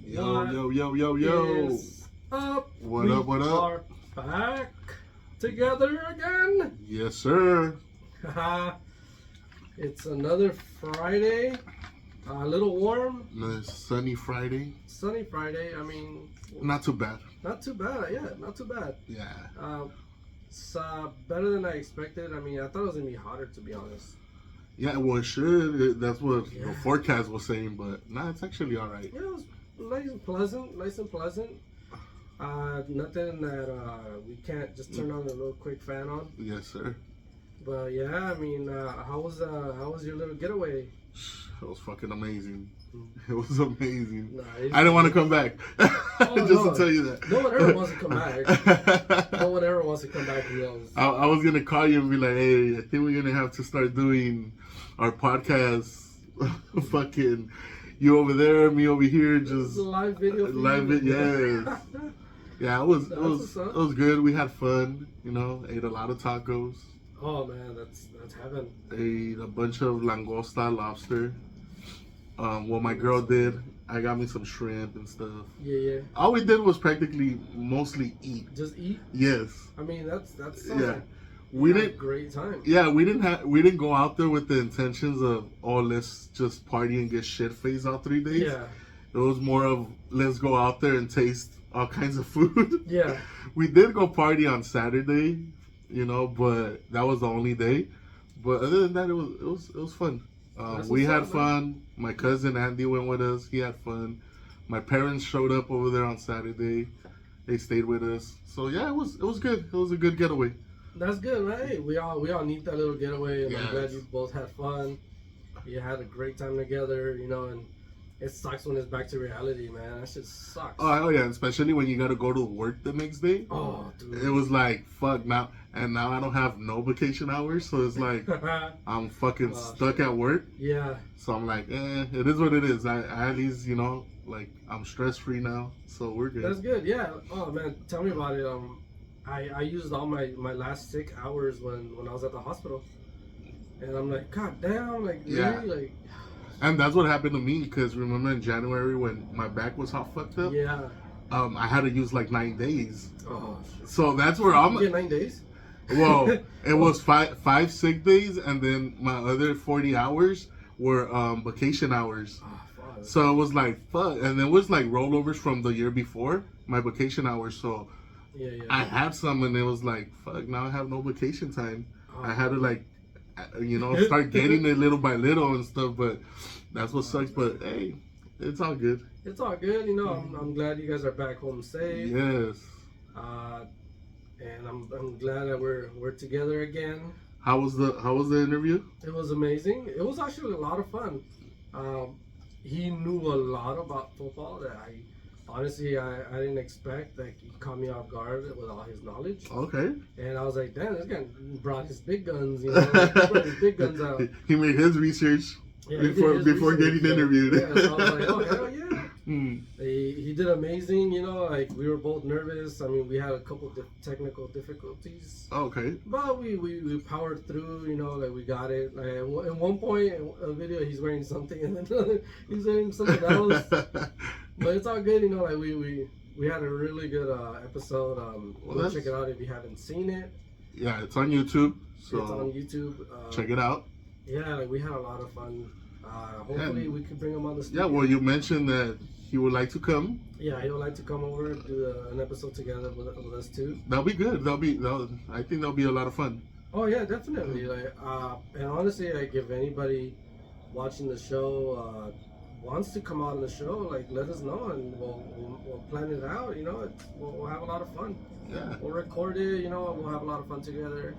Yo, yo, yo, yo, yo. Is up? What up, what up? Are back together again. Yes, sir. It's another Friday. A little warm. Nice sunny Friday. Sunny Friday. I mean, Not too bad. not too bad. Yeah, not too bad. Yeah. It's better than I expected. I mean, I thought it was gonna be hotter, to be honest. Yeah, well, it should. That's what the Yeah. forecast was saying, but nah, it's actually all right. Yeah, it was nice and pleasant. Nothing that we can't just turn on a little quick fan on. Yes, sir. But yeah, I mean, how was your little getaway? It was fucking amazing. It was amazing. Nah, I didn't want to come back. Just no. to tell you that. No one ever wants to come back. No one ever wants to come back and yells. I was gonna call you and be like, hey, I think we're gonna have to start doing our podcast. Fucking you over there, me over here, This just is a live video. For live you. it, yes. Yeah, it was what's up. good. We had fun, ate a lot of tacos, Oh man, that's heaven. ate a bunch of langosta lobster. What my girl did, I got me some shrimp and stuff. Yeah. All we did was practically mostly eat. Just eat. Yes. I mean, that's Yeah. We had a didn't. great time. Yeah, we didn't go out there with the intentions of, oh, let's just party and get shit faced all 3 days. Yeah. It was more of, let's go out there and taste all kinds of food. Yeah. We did go party on Saturday, but that was the only day. But other than that, it was fun. We had fun. My cousin Andy went with us. He had fun. My parents showed up over there on Saturday. They stayed with us. So yeah, it was good. It was a good getaway. That's good, man. Hey, we all need that little getaway, and I'm Yes. glad you both had fun. You had a great time together, and it sucks when it's back to reality, man. That shit sucks. Oh hell yeah, especially when you gotta go to work the next day. Oh, dude. It was like fuck now, and now I don't have no vacation hours, so it's like I'm fucking stuck shit. at work. Yeah. So I'm like, it is what it is. I at least like I'm stress free now, so we're good. That's good. Yeah. Oh man, tell me about it. I used all my last sick hours when I was at the hospital, and I'm like, God damn, like Yeah. really, like. And that's what happened to me, because remember in January when my back was all fucked up? Yeah. I had to use like 9 days. Oh. So that's where You get 9 days. Well, it was five sick days, and then my other 40 hours were vacation hours. Oh, fuck. So it was like fuck, and then it was like rollovers from the year before my vacation hours. So Yeah. I had some, and it was like fuck. Now I have no vacation time. Oh. I had to like, start getting it little by little and stuff. But that's what sucks. But hey, it's all good. It's all good, I'm glad you guys are back home safe. Yes. And I'm glad that we're together again. How was the interview? It was amazing. It was actually a lot of fun. He knew a lot about football that I honestly didn't expect. Like, he caught me off guard with all his knowledge. Okay. And I was like, damn, this guy brought his big guns. He brought his big guns out. He made his research Yeah, he did before his getting research. interviewed. Yeah, so I was like, oh hell yeah. Hmm. He did amazing, like we were both nervous. I mean, we had a couple technical difficulties, Okay. but we powered through, like we got it. Like, at one point in a video, he's wearing something, and then he's wearing something else. But it's all good, like we had a really good episode. Go check it out if you haven't seen it. Yeah, it's on YouTube, so It's on YouTube. check it out. Yeah, like we had a lot of fun. Hopefully, we can bring him on the studio. Yeah, well, you mentioned that he would like to come. Yeah, he would like to come over and do an episode together with us too. That'll be good. I think that'll be a lot of fun. Oh yeah, definitely. Like, and honestly, like if anybody watching the show wants to come out on the show, like let us know and we'll plan it out. We'll have a lot of fun. Yeah. We'll record it. We'll have a lot of fun together.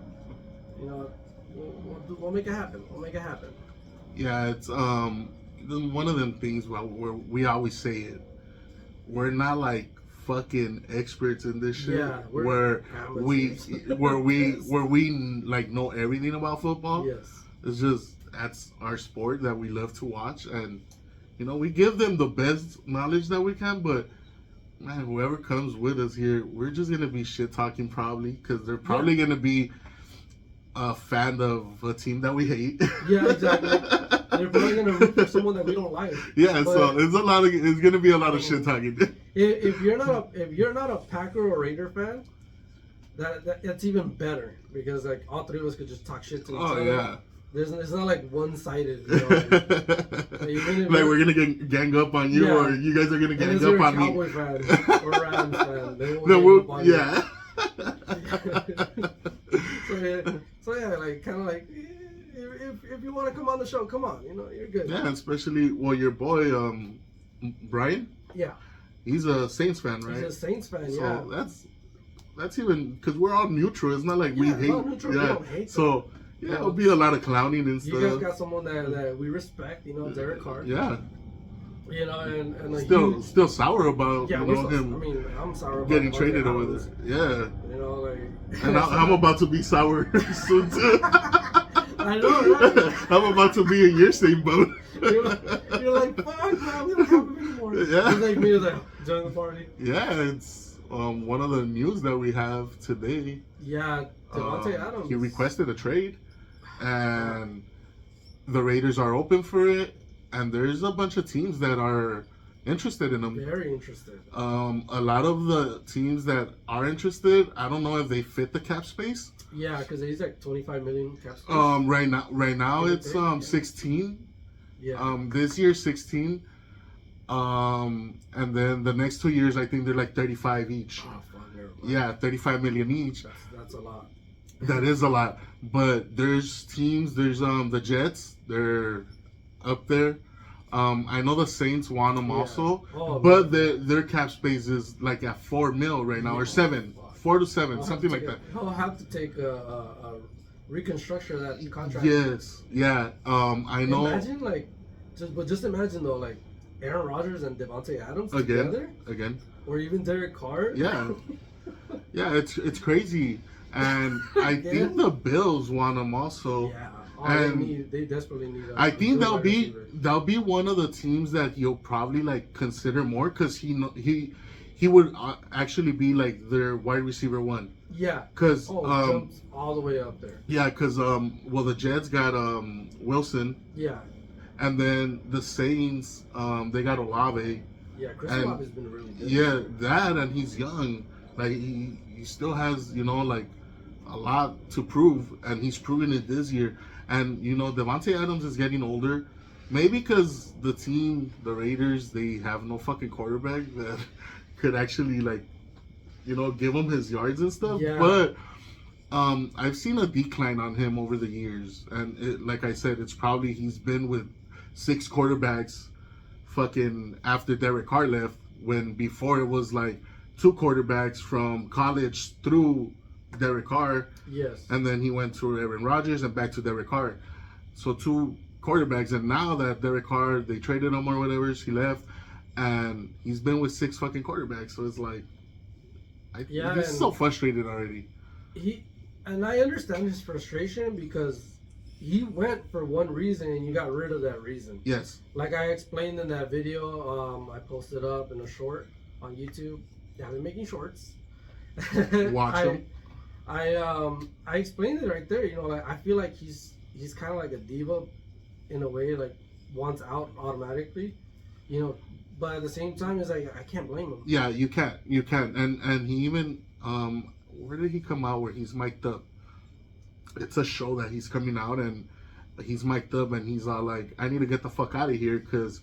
We'll make it happen. We'll make it happen. Yeah, it's one of them things where we always say it. We're not like fucking experts in this shit. Yeah, where we amateurs. where we like know everything about football. Yes. It's just that's our sport that we love to watch, and we give them the best knowledge that we can. But man, whoever comes with us here, we're just gonna be shit talking probably, because they're probably gonna be a fan of a team that we hate. Yeah, exactly. they're probably gonna root for someone that we don't like. Yeah, But so it's gonna be a lot of shit talking. if you're not a Packer or Raider fan, that's even better because like all three of us could just talk shit to each other. Oh yeah. It's not like one-sided. You know, Like we're gonna gang up on you, or you guys are gonna gang up on me. Cowboy fan or Rams fan, they won't No, gang up on yeah. So yeah, like kind of like if you want to come on the show, come on. You know, you're good. Yeah, especially your boy Brian. Yeah. He's a Saints fan, right? He's a Saints fan. So Yeah. that's even because we're all neutral. It's not like we hate. Neutral, we don't hate so yeah, it'll be a lot of clowning and stuff. You guys got someone that we respect. You know, Derek Carr. Yeah. You know, and like still sour about him. I mean, I'm sour about getting traded over this. Yeah. You know, like. And I'm about to be sour soon too. I know, right? I'm about to be in your same boat. You're like, fuck, man, we don't have him anymore. Yeah. It's like me, like, join the party. Yeah, it's one of the news that we have today. Yeah, Davante Adams. He requested a trade, and the Raiders are open for it, and there's a bunch of teams that are interested in him. Very interested. A lot of the teams that are interested, I don't know if they fit the cap space. Yeah, because he's like 25 million cap space. Right now it's 16. Yeah. This year 16. And then the next 2 years I think they're like 35 each. Oh, fuck, yeah, 35 million each. That's a lot. That is a lot. But there's teams, there's the Jets, they're up there. I know the Saints want them also, but their cap space is like at 4 mil right now, or 7, 4 to 7, something like that. He'll have to take a reconstruction of that contract. Yes, yeah. I know. Imagine like, just imagine though, like Aaron Rodgers and Davante Adams together again, or even Derek Carr. Yeah, yeah. It's crazy, and I think the Bills want them also. Yeah. And they desperately need. I think that'll be one of the teams that you'll probably like consider more because he would actually be like their wide receiver one. Yeah. Because jumps all the way up there. Yeah, because the Jets got Wilson. Yeah. And then the Saints they got Olave. Yeah, Chris Olave has been really good. Yeah, that and he's young. Like he still has like a lot to prove, and he's proven it this year. And, Davante Adams is getting older. Maybe because the team, the Raiders, they have no fucking quarterback that could actually, give him his yards and stuff. Yeah. But I've seen a decline on him over the years. And like I said, it's probably he's been with 6 quarterbacks fucking after Derek Carr left, when before it was like 2 quarterbacks from college through Derek Carr. Yes. And then he went to Aaron Rodgers and back to Derek Carr. So 2 quarterbacks, and now that Derek Carr, they traded him or whatever, he left, and he's been with 6 fucking quarterbacks. So it's like, he's so frustrated already. And I understand his frustration because he went for one reason and you got rid of that reason. Yes. Like I explained in that video, I posted up in a short on YouTube. Yeah, I've been making shorts. Watch them. I explained it right there. I feel like he's kind of like a diva in a way, like wants out automatically, but at the same time it's like I can't blame him. Yeah, you can't, and he even where did he come out where he's mic'd up? It's a show that he's coming out and he's mic'd up and he's all like, I need to get the fuck out of here because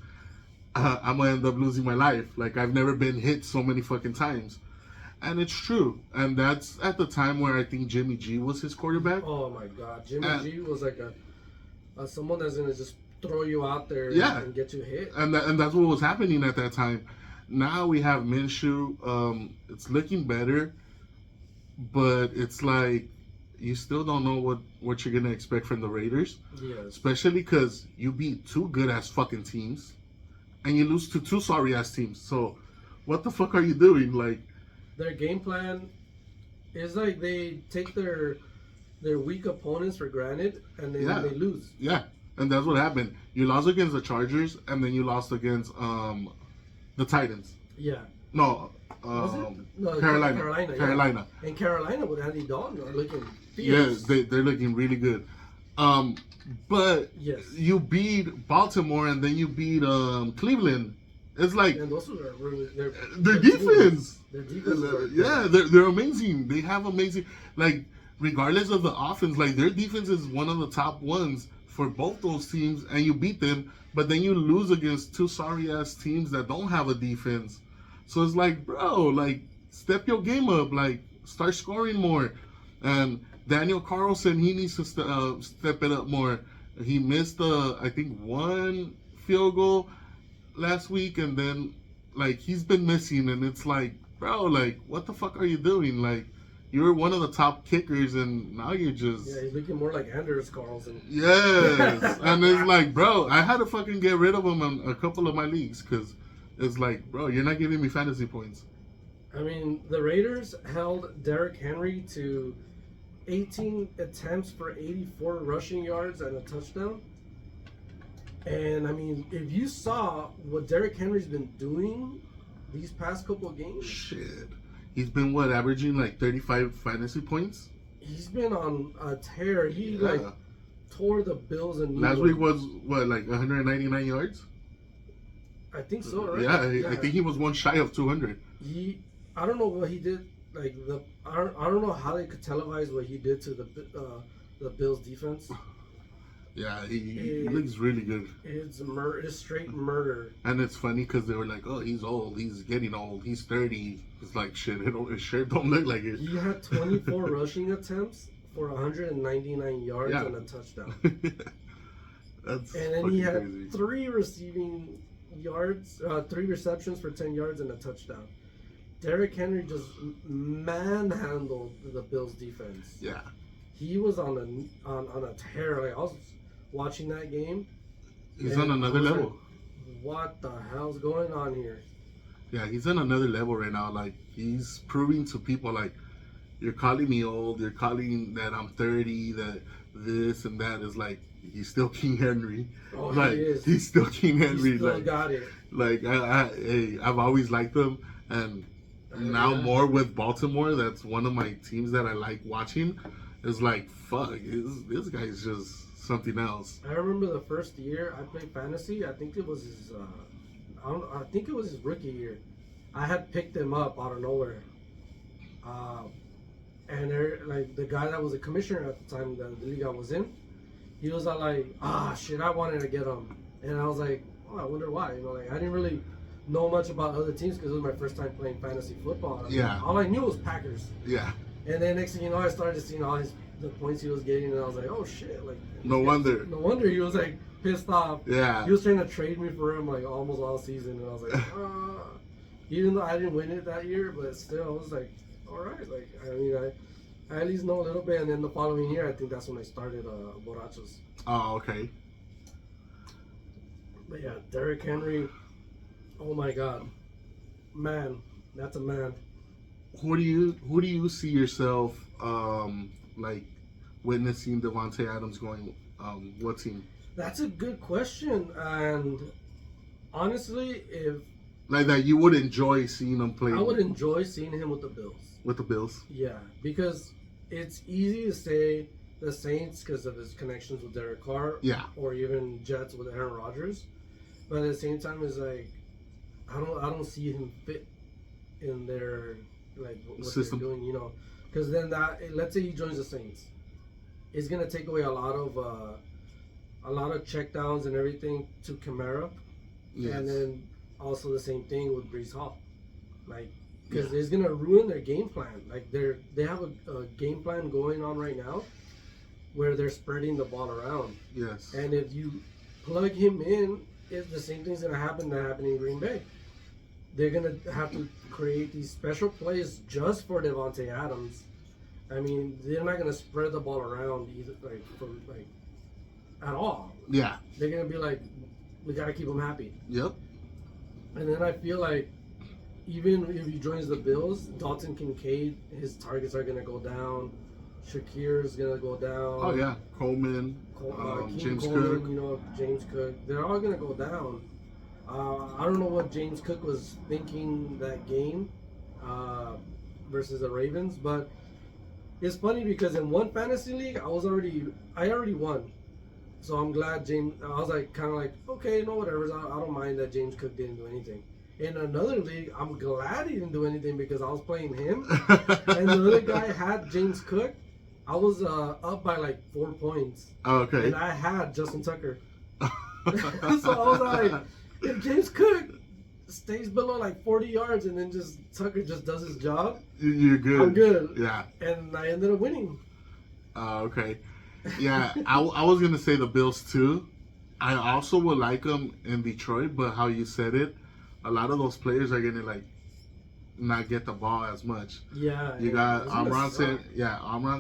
I'm gonna end up losing my life. Like I've never been hit so many fucking times. And it's true. And that's at the time where I think Jimmy G was his quarterback. Oh my God. Jimmy G was like a someone that's going to just throw you out there and get you hit. And that's what was happening at that time. Now we have Minshew. It's looking better. But it's like you still don't know what you're going to expect from the Raiders. Yes. Especially because you beat 2 good-ass fucking teams. And you lose to 2 sorry-ass teams. So what the fuck are you doing? Like, their game plan is like they take their weak opponents for granted and then they lose. Yeah, and that's what happened. You lost against the Chargers and then you lost against the Titans. Yeah. No, Carolina. And Carolina with Andy Dalton are looking fierce. Yeah, they're looking really good. But Yes. you beat Baltimore and then you beat Cleveland. It's like And those are really their their defense. Their defense. Yeah, they're amazing. They have amazing, like, regardless of the offense, like their defense is one of the top ones for both those teams, and you beat them, but then you lose against two sorry ass teams that don't have a defense. So it's like, bro, like, step your game up, like, start scoring more. And Daniel Carlson, he needs to step it up more. He missed, I think, one field goal last week, and then, like, he's been missing, and it's like, bro, like, what the fuck are you doing? Like, you were one of the top kickers, and now you're just... Yeah, he's looking more like Anders Carlson. Yes. And it's like, bro, I had to fucking get rid of him in a couple of my leagues, because it's like, bro, you're not giving me fantasy points. I mean, the Raiders held Derrick Henry to 18 attempts for 84 rushing yards and a touchdown. And I mean, if you saw what Derrick Henry's been doing these past couple of games, shit, he's been what, averaging like 35 fantasy points? He's been on a tear. He like tore the Bills and last week was what, like 199 yards? I think so, right? Yeah, I think he was one shy of 200. I don't know what he did. Like I don't know how they could televise what he did to the Bills defense. Yeah, he looks really good. It's straight murder. And it's funny because they were like, "Oh, he's old. He's getting old. He's 30." It's like, shit. It sure don't look like it. He had 24 rushing attempts for 199 yards and a touchdown. That's and then he had crazy. 3 receiving yards, 3 receptions for 10 yards and a touchdown. Derrick Henry just manhandled the Bills defense. Yeah, he was on a tear. Like, I was watching that game. He's on another level. Like, what the hell's going on here? Yeah, he's on another level right now. Like, he's proving to people, like, you're calling me old, you're calling that I'm 30, that this and that is like, he's still King Henry. Oh, like, he is. He's still King Henry. He still like, got it. Like, I've always liked him, and now more with Baltimore, that's one of my teams that I like watching. It's like, fuck, this guy's just something else. I remember the first year I played fantasy. I think it was his. I think it was his rookie year. I had picked him up out of nowhere, and like the guy that was a commissioner at the time that the league I was in, he was like, shit, I wanted to get him, and I was like, oh, I wonder why. You know, like I didn't really know much about other teams because it was my first time playing fantasy football. Yeah. All I knew was Packers. Yeah. And then next thing you know, I started seeing all the points he was getting, and I was like, oh shit, like. No wonder he was like pissed off. Yeah. He was trying to trade me for him like almost all season, and I was like, even though I didn't win it that year, but still, I was like, all right, like I mean, I at least know a little bit, and then the following year, I think that's when I started Borrachos. Oh, okay. But yeah, Derrick Henry, oh my God, man, that's a man. Who do you see yourself like witnessing Davante Adams going? What team? That's a good question, and honestly, if like that, you would enjoy seeing him play. I would enjoy seeing him with the Bills. With the Bills? Yeah, because it's easy to say the Saints because of his connections with Derek Carr. Yeah. Or even Jets with Aaron Rodgers, but at the same time, it's like I don't see him fit in their like what system. they're doing, you know, because then let's say he joins the Saints, it's gonna take away a lot of checkdowns and everything to Kamara, Yes. and then also the same thing with Breece Hall, like because it's gonna ruin their game plan. Like they have a game plan going on right now, where they're spreading the ball around. Yes. And if you plug him in, the same thing's gonna happen that happened in Green Bay. They're gonna have to create these special plays just for Davante Adams. I mean, they're not gonna spread the ball around either, at all. Yeah. They're gonna be like, we gotta keep him happy. Yep. And then I feel like even if he joins the Bills, Dalton Kincaid, his targets are gonna go down. Shakir's gonna go down. Oh yeah, Coleman, James Cook. You know, James Cook. They're all gonna go down. I don't know what James Cook was thinking that game versus the Ravens, but It's funny because in one fantasy league, I already won. So I'm glad James. I was like, kind of like, okay, no, whatever. I don't mind that James Cook didn't do anything. In another league, I'm glad he didn't do anything because I was playing him, and the other guy had James Cook. I was up by like 4 points. Oh, okay. And I had Justin Tucker. So I was like, if James Cook stays below like 40 yards and then just Tucker just does his job, you're good. I'm good. Yeah. And I ended up winning. Okay. Yeah, I was going to say the Bills too. I also would like them in Detroit, but how you said it, a lot of those players are going to like not get the ball as much. Yeah. You got Amon St.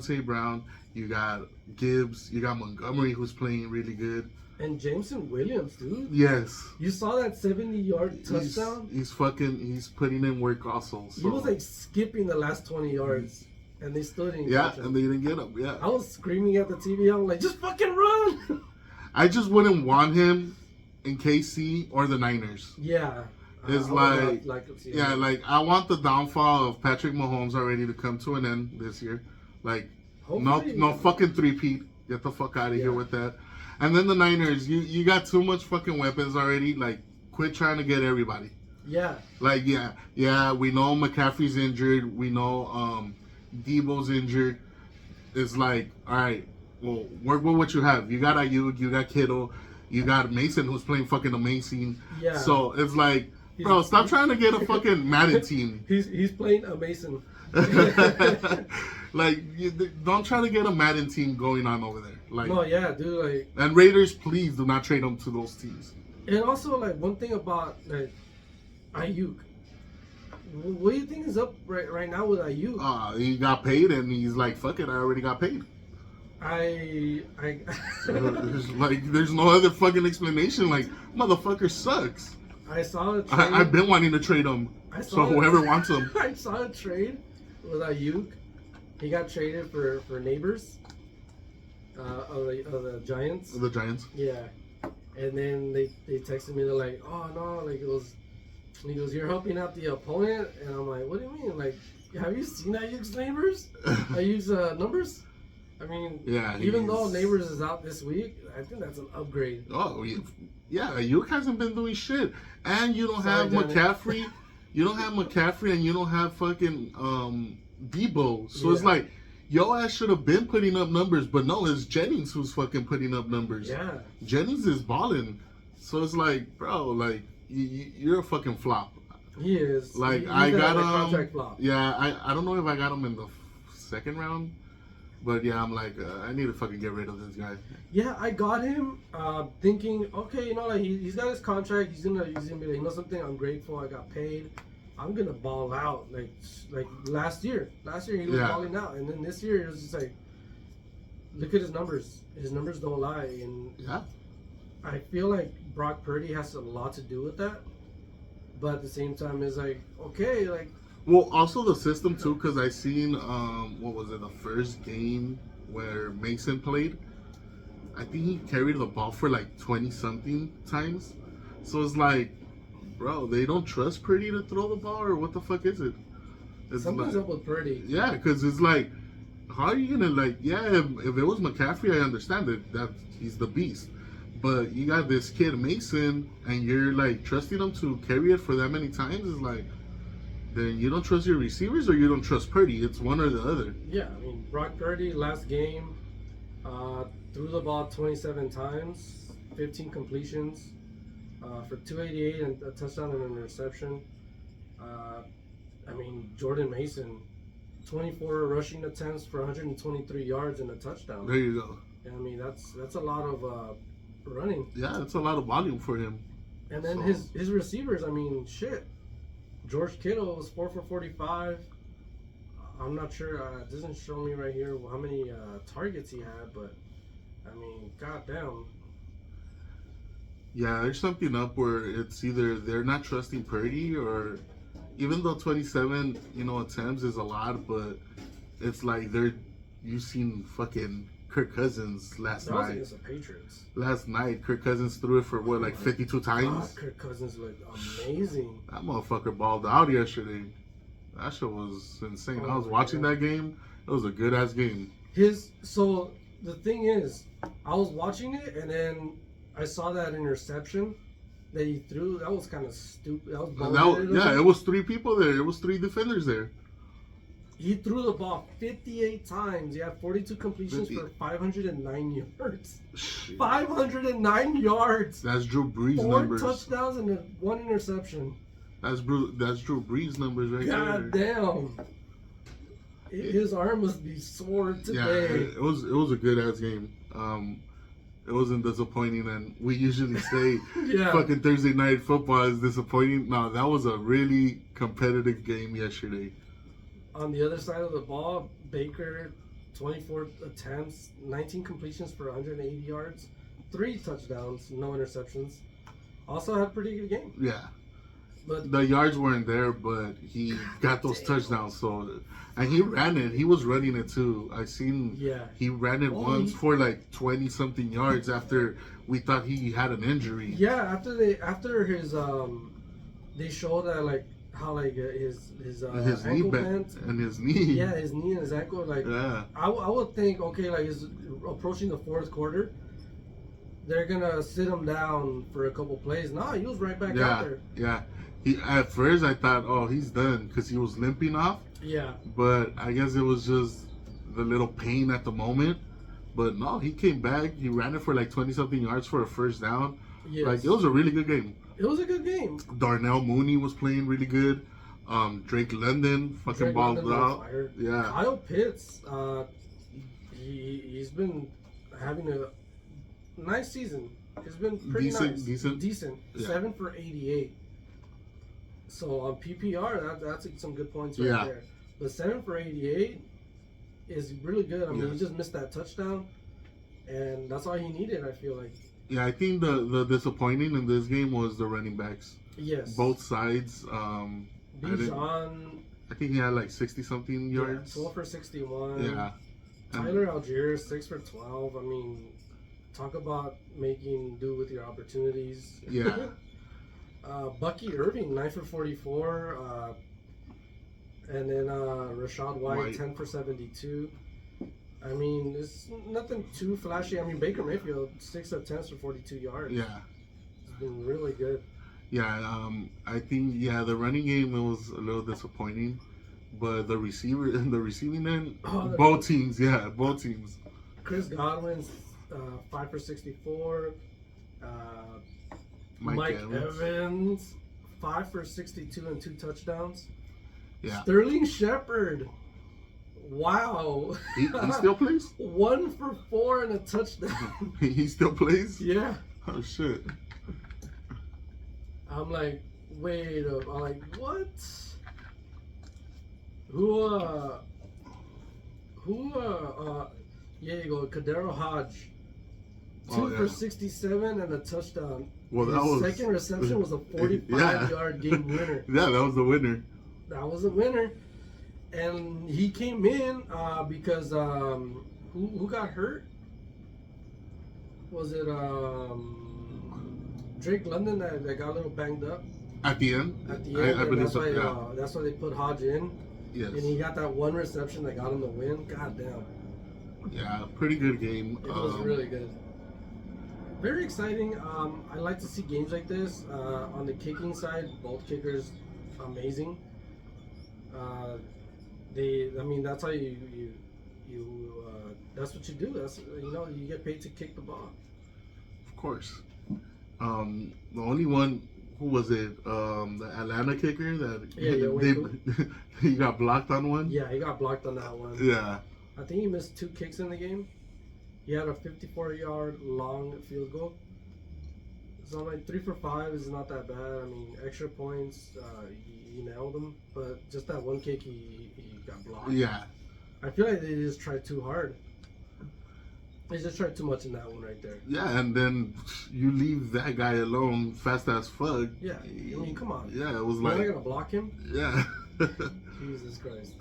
St. Brown. You got Gibbs. You got Montgomery, who's playing really good. And Jameson Williams, dude. Yes. You saw that 70-yard touchdown? He's putting in work also. So. He was like skipping the last 20 yards. And they still didn't catch him. And they didn't get him. Yeah. I was screaming at the TV. I was like, just fucking run. I just wouldn't want him in KC or the Niners. Yeah. It's like I want the downfall of Patrick Mahomes already to come to an end this year. Like, no fucking three-peat. Get the fuck out of here with that. And then the Niners, you got too much fucking weapons already. Like, quit trying to get everybody. Yeah. Like, yeah, we know McCaffrey's injured. We know Debo's injured. It's like, all right, well, work with what you have. You got Ayuk, you got Kittle, you got Mason, who's playing fucking amazing. Yeah. So it's like, bro, stop trying to get a fucking Madden team. He's playing a Mason. Like, don't try to get a Madden team going on over there. Like, no, yeah, dude. Like, and Raiders, please do not trade them to those teams. And also, like, one thing about like Ayuk. What do you think is up right now with Ayuk? He got paid, and he's like, "Fuck it, I already got paid." There's no other fucking explanation. Like, motherfucker sucks. I saw a trade. I've been wanting to trade him. So whoever wants him. I saw a trade with Ayuk. He got traded for Neighbors of the Giants. The Giants. Yeah, and then they texted me. They're like, "Oh no, like it was." And he goes, "You're helping out the opponent," and I'm like, "What do you mean? Like, have you seen Ayuk's Neighbors? Ayuk's numbers? I mean, yeah. Even though Neighbors is out this week, I think that's an upgrade." Oh yeah, Ayuk hasn't been doing shit, and you don't have McCaffrey. You don't have McCaffrey, and you don't have fucking Debo. So it's like, your ass should have been putting up numbers, but no, it's Jennings who's fucking putting up numbers. Yeah. Jennings is balling. So it's like, bro, like, you're a fucking flop. He is. Like, I got him. Contract flop. Yeah, I don't know if I got him in the second round, but yeah, I'm like, I need to fucking get rid of this guy. Yeah, I got him thinking, okay, you know, like he's got his contract. He's gonna be like, you know something, I'm grateful. I got paid. I'm gonna ball out like last year. Last year he was balling out, and then this year it was just like, look at his numbers. His numbers don't lie, and I feel like Brock Purdy has a lot to do with that. But at the same time, it's like, okay, like. Well, also the system too, because I seen what was it, the first game where Mason played. I think he carried the ball for like 20 something times. So it's like, bro, they don't trust Purdy to throw the ball, or what the fuck is it? Something's up with Purdy. Yeah, because it's like, how are you gonna if it was McCaffrey, I understand that he's the beast. But you got this kid Mason, and you're like trusting him to carry it for that many times. It's like, then you don't trust your receivers, or you don't trust Purdy. It's one or the other. Yeah, I mean, Brock Purdy last game threw the ball 27 times, 15 completions for 288 and a touchdown and an interception. I mean, Jordan Mason, 24 rushing attempts for 123 yards and a touchdown. There you go. I mean, that's a lot of running. Yeah, that's a lot of volume for him. And then his receivers, I mean, shit. George Kittle was 4 for 45. I'm not sure. It doesn't show me right here how many targets he had, but I mean, goddamn. Yeah, there's something up where it's either they're not trusting Purdy, or even though 27, attempts is a lot, but it's like you've seen fucking Kirk Cousins last night. Against the Patriots. Last night, Kirk Cousins threw it for 52 times? Kirk Cousins looked amazing. That motherfucker balled out yesterday. That shit was insane. I was watching that game, It was a good ass game. So the thing is, I was watching it and then I saw that interception that he threw. That was kind of stupid. That was It was 3 people there. It was 3 defenders there. He threw the ball 58 times. He had 42 completions for 509 yards. Shit. 509 yards. That's Drew Brees 4 numbers. touchdowns and 1 interception. That's Drew Brees numbers right God there. damn. His arm must be sore today. Yeah, it was a good ass game. It wasn't disappointing, and we usually say Yeah. fucking Thursday night football is disappointing. No, that was a really competitive game yesterday. On the other side of the ball, Baker, 24 attempts, 19 completions for 180 yards, 3 touchdowns, no interceptions. Also had a pretty good game. Yeah. But The yards weren't there, but he got those touchdowns. So, and he ran it. He was running it too. I seen. yeah, He ran it once for like 20 something yards after we thought he had an injury. yeah. After his they showed that like how like his His knee ankle bent bent. and his knee. Yeah, his knee and his ankle. Like Yeah. I would think, okay, like he's approaching the 4th quarter. They're gonna sit him down for a couple plays. Nah, he was right back out Yeah. there. Yeah. At first I thought, oh, he's done because he was limping off. Yeah, But I guess it was just the little pain at the moment. But no, he came back. He ran it for like 20 something yards for a first down. yes. Like it was a really good game. It was a good game. Darnell Mooney was playing really good. Drake London fucking Drake balled London was out. fired. Yeah. Kyle Pitts, he's been having a nice season. It's been pretty decent. Yeah. 7 for 88. So on PPR, that's some good points right Yeah. there. But 7 for 88 is really good. I mean, Yeah. he just missed that touchdown, and that's all he needed. I feel like. Yeah, I think the disappointing in this game was the running backs. Yes. Both sides. Bijan. I think he had like 60 something yards. 12 for 61. Yeah. And- Tyler Algier, 6 for 12. I mean, talk about making do with your opportunities. Yeah. Bucky Irving, 9 for 44. And then Rashad White, 10 for 72. I mean, it's nothing too flashy. I mean, Baker Mayfield, 6 of 10 for 42 yards. Yeah. It's been really good. Yeah, I think the running game it was a little disappointing, but the receiving end, both teams. Chris Godwin, 5 for 64. Mike Evans, 5 for 62 and 2 touchdowns. Yeah. Sterling Shepard, wow. He still plays? 1 for 4 and a touchdown. He still plays? Yeah. Oh shit. I'm like, wait up. I'm like, what? Yeah, you go, Kadero Hodge. 2 for 67 and a touchdown. Well, His that was second reception was a 45-yard game winner. Yeah, that was the winner. That was a winner. And he came in because who got hurt? Was it Drake London that got a little banged up At the end? at the end? I and believe that's so, why yeah. that's why they put Hodge in, Yes. and he got that one reception that got him the win. God damn, Yeah, pretty good game. it was really good. Very exciting. I like to see games like this. On the kicking side, both kickers amazing. I mean, that's how you that's what you do. That's you get paid to kick the ball. Of course. The only one, who was it? The Atlanta kicker that he got blocked on one. Yeah, he got blocked on that one. Yeah. I think he missed 2 kicks in the game. He had a 54-yard long field goal. So I'm like 3 for 5 is not that bad. I mean, extra points, he nailed them, but just that one kick he got blocked. Yeah. I feel like they just tried too hard. They just tried too much in that one right there. Yeah, and then you leave that guy alone fast as fuck. Yeah, I mean, come on. Yeah, it was You're like. not gonna block him? Yeah. Jesus Christ.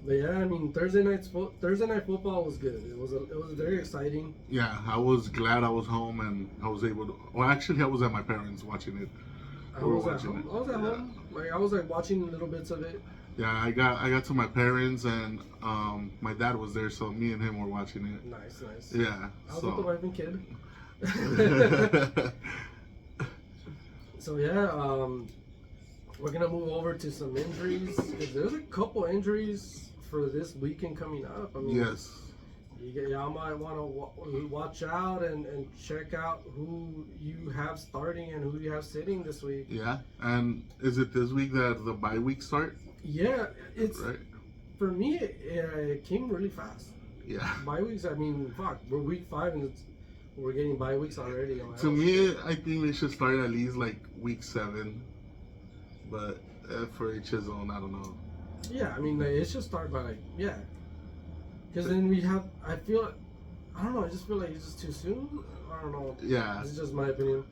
But yeah, I mean, Thursday night football was good. It was very exciting. Yeah, I was glad I was home and I was able to. Well, actually, I was at my parents' watching it. I We were was at watching home. it. I was at Yeah. home. Like I was like watching little bits of it. Yeah, I got to my parents and my dad was there, so me and him were watching it. Nice. Yeah. I was with the wife and kid. So. So yeah, we're gonna move over to some injuries. 'Cause there's a couple injuries for this weekend coming up. I mean, Yes. y'all might want to watch out and check out who you have starting and who you have sitting this week. Yeah. And is it this week that the bye week start? Yeah, it's Right. for me. It came really fast. Yeah. Bye weeks. I mean, fuck, we're week 5 and we're getting bye weeks already. I'm like, To oh, me, shit. I think they should start at least like week 7. But for each his own, I don't know. Yeah, I mean, like, it should start by like, yeah. Because then we have, I don't know, I just feel like it's just too soon. I don't know. Yeah. This is just my opinion.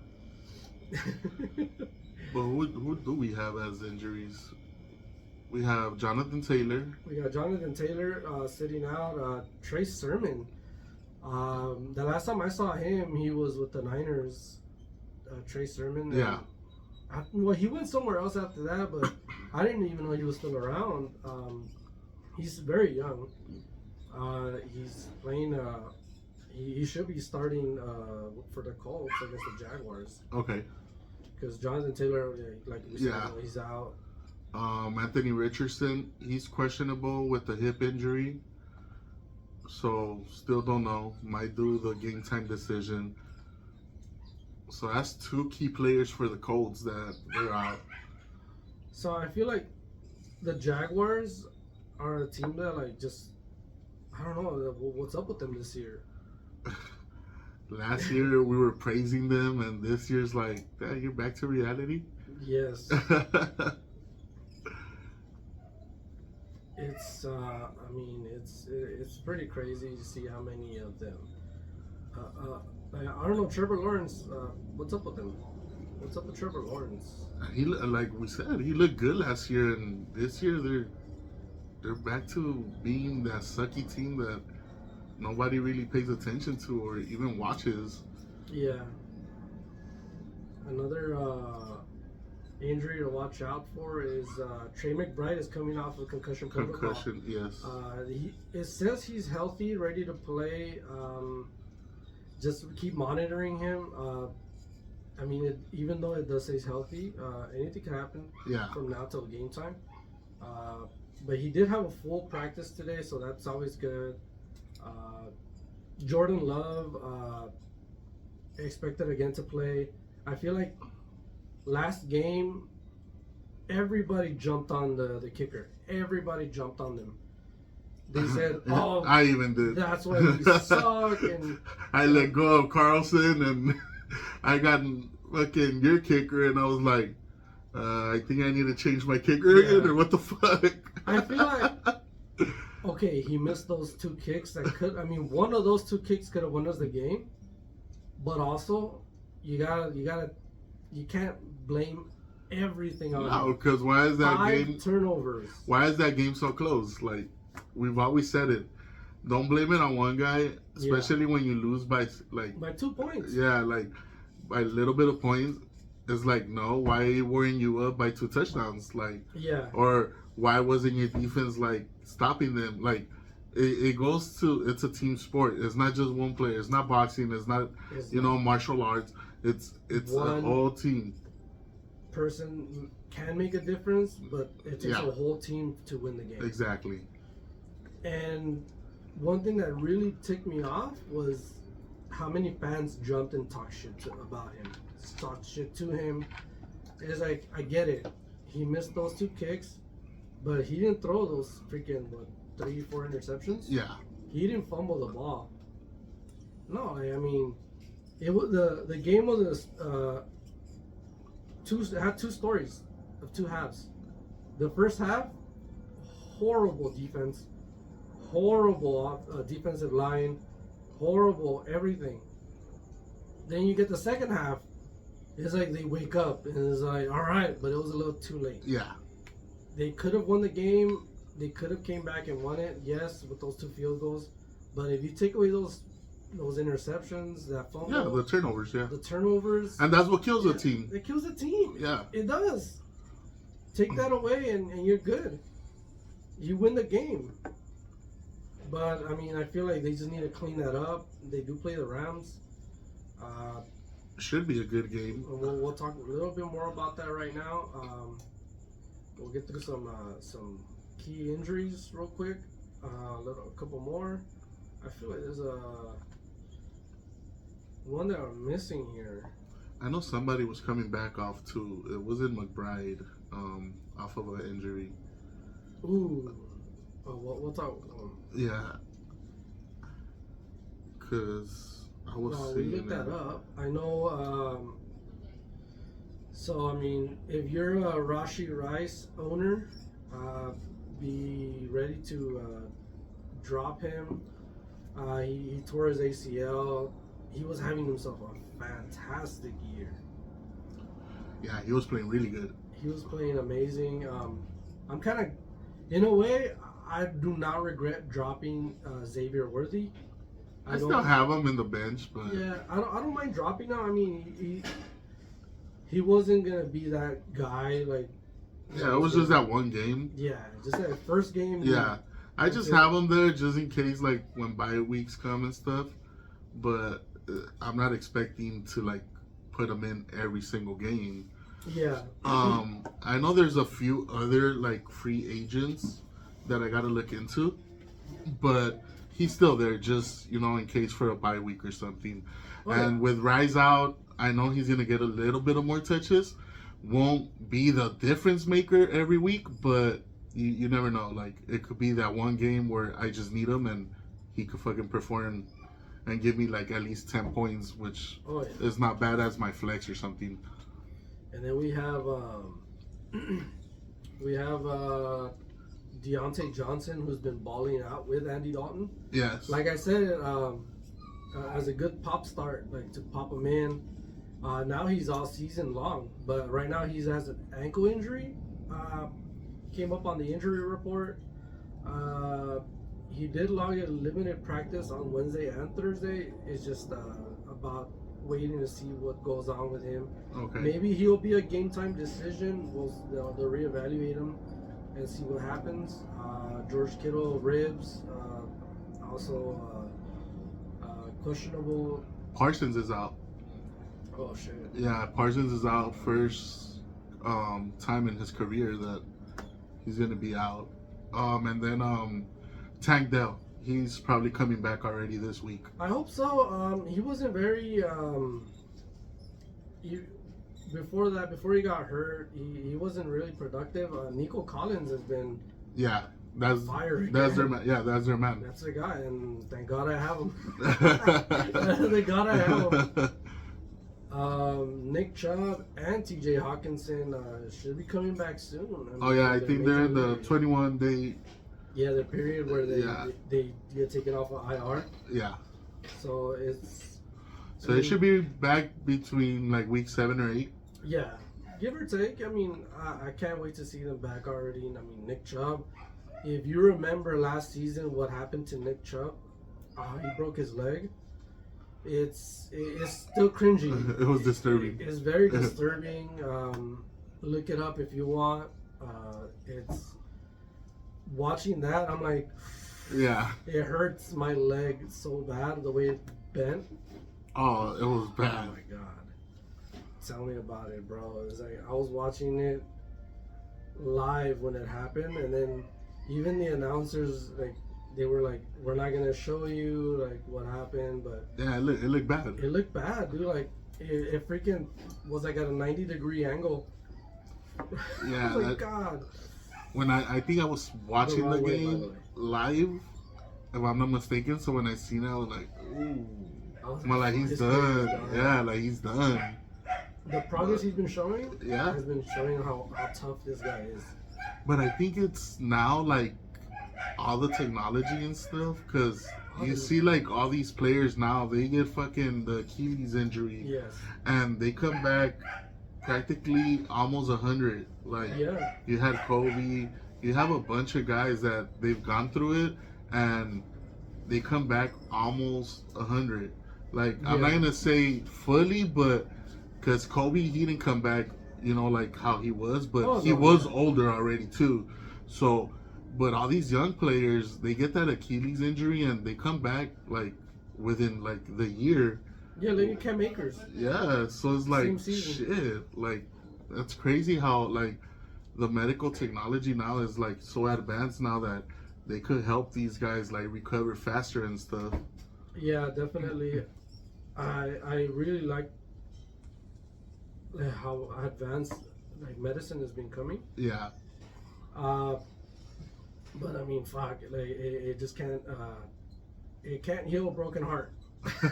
But who do we have as injuries? We have Jonathan Taylor. We got Jonathan Taylor sitting out. Trey Sermon. The last time I saw him, he was with the Niners. Trey Sermon. Yeah. Well, he went somewhere else after that, but I didn't even know he was still around. He's very young. He's playing. He should be starting for the Colts against the Jaguars. Okay. Because Jonathan Taylor, like we said, Yeah. he's out. Anthony Richardson, he's questionable with the hip injury. So, still don't know. Might do the game time decision. So, that's 2 key players for the Colts that they're out. So I feel like the Jaguars are a team that like just I don't know what's up with them this year. Last year, we were praising them, and this year's like, "Dad, you're back to reality." Yes, it's I mean it's pretty crazy to see how many of them. I don't know, Trevor Lawrence. What's up with him? What's up with Trevor Lawrence? He, like we said, he looked good last year, and this year they're back to being that sucky team that nobody really pays attention to or even watches. Yeah. Another injury to watch out for is Trey McBride is coming off of concussion protocol. Concussion, yes. It says he's healthy, ready to play. Just keep monitoring him. I mean, even though it does say he's healthy, anything can happen Yeah. from now till game time. But he did have a full practice today, so that's always good. Jordan Love expected again to play. I feel like last game, everybody jumped on the kicker. Everybody jumped on them. They said, "Oh, I even did. that's why we suck." And I let go of Carlson, and I got fucking your kicker, and I was like, I think I need to change my kicker again, or what the fuck? I feel like, okay, he missed those 2 kicks that could. I mean, one of those 2 kicks could have won us the game, but also you can't blame everything on No, because why is that 5 game? turnovers. Why is that game so close? Like, we've always said it. Don't blame it on one guy, especially when you lose by like. By 2 points. Yeah, like by a little bit of points. It's like, no, why weren't you up by 2 touchdowns? Like, Yeah. or why wasn't your defense like stopping them? Like, it goes to, it's a team sport. It's not just one player. It's not boxing. It's not It's martial arts. It's a One whole team. person can make a difference, but it takes Yeah. a whole team to win the game. Exactly. And one thing that really ticked me off was how many fans jumped and talked shit about him. Talked shit to him. It's like, I get it. He missed those 2 kicks, but he didn't throw those freaking, 3-4 interceptions? Yeah. He didn't fumble the ball. No, I mean, it was the game was it had 2 stories of 2 halves. The first half, horrible defense, horrible defensive line, horrible everything. Then you get the second half. It's like they wake up and it's like, all right, but it was a little too late. Yeah. They could have won the game. They could have came back and won it, yes, with those 2 field goals. But if you take away those those interceptions, that fumble, Yeah, the turnovers, yeah. the turnovers. And that's what kills a team. It kills a team. Yeah. It does. Take that away and you're good. You win the game. But, I mean, I feel like they just need to clean that up. They do play the Rams. Should be a good game. We'll talk a little bit more about that right now. We'll get through some key injuries real quick. A couple more. I feel like there's one that I'm missing here. I know somebody was coming back off too. It wasn't McBride, off of an injury. Ooh. We'll talk. Yeah. Cause I was we seeing looked that up. I know. So I mean, if you're a Rashi Rice owner, be ready to drop him. He tore his ACL. He was having himself a fantastic year. Yeah, he was playing really good. He was playing amazing. I'm kind of, in a way, I do not regret dropping Xavier Worthy. I still have him in the bench, but yeah, I don't mind dropping him. I mean, he wasn't gonna be that guy like. Yeah, it was just that one game. Yeah, just that first game. Yeah, I just have him there just in case, like when bye weeks come and stuff. But I'm not expecting to like put him in every single game. Yeah. I know there's a few other like free agents that I gotta look into, but he's still there just, in case for a bye week or something. And with Rise out, I know he's gonna get a little bit of more touches. Won't be the difference maker every week, but you never know. Like, it could be that one game where I just need him and he could fucking perform and give me like at least 10 points, which is not bad as my flex or something. And then we have Deontay Johnson, who's been balling out with Andy Dalton. Yes. Like I said, as a good pop start, like to pop him in. Now he's all season long, but right now he has an ankle injury. Came up on the injury report. He did log a limited practice on Wednesday and Thursday. It's just about waiting to see what goes on with him. Okay. Maybe he'll be a game time decision. They'll reevaluate him and see what happens. George Kittle ribs, also questionable. Parsons is out. Oh shit. Yeah, Parsons is out. First time in his career that he's gonna be out. And then Tank Dell, he's probably coming back already this week. I hope so. He wasn't very. Before he got hurt, he wasn't really productive. Nico Collins has been. Yeah, that's fired. That's their man. Yeah, that's their man. That's the guy, and thank God I have him. Thank God I have him. Nick Chubb and T.J. Hawkinson should be coming back soon. I think they're in the 21-day. Yeah, the period where they get taken off of IR. Yeah. So it's. So they should be back between like week 7 or 8. Yeah, give or take. I mean, I can't wait to see them back already. I mean, Nick Chubb. If you remember last season, what happened to Nick Chubb? He broke his leg. It's still cringy. It was disturbing. It's very disturbing. Look it up if you want. It's watching that. I'm like, yeah, it hurts my leg so bad the way it bent. Oh, it was bad. Oh my god! Tell me about it, bro. It was like I was watching it live when it happened, and then even the announcers they were like, "We're not gonna show you like what happened," but yeah, it looked bad. It looked bad, dude. Like it freaking was like at a 90-degree angle. Yeah, oh my god. When I think I was watching the game live, if I'm not mistaken. So when I seen it, I was like, ooh. I'm like, he's done. Yeah, like he's done. The progress he's been showing, has been showing how tough this guy is. But I think it's now like all the technology and stuff, because you see like all these players now, they get fucking the Achilles injury, and they come back practically almost 100. Like you had Kobe, you have a bunch of guys that they've gone through it, and they come back almost 100. Like I'm Yeah. not gonna say fully, but because Kobe he didn't come back, like how he was, but Oh, he no, was yeah. older already too. So, but all these young players, they get that Achilles injury and they come back like within like the year. Yeah, look at Cam Akers. Yeah, so it's like Same season. shit. Like that's crazy how like the medical technology now is like so advanced now that they could help these guys like recover faster and stuff. Yeah, definitely. I really like how advanced like medicine has been coming. Yeah. Uh, but I mean, fuck, like it just can't. It can't heal a broken heart.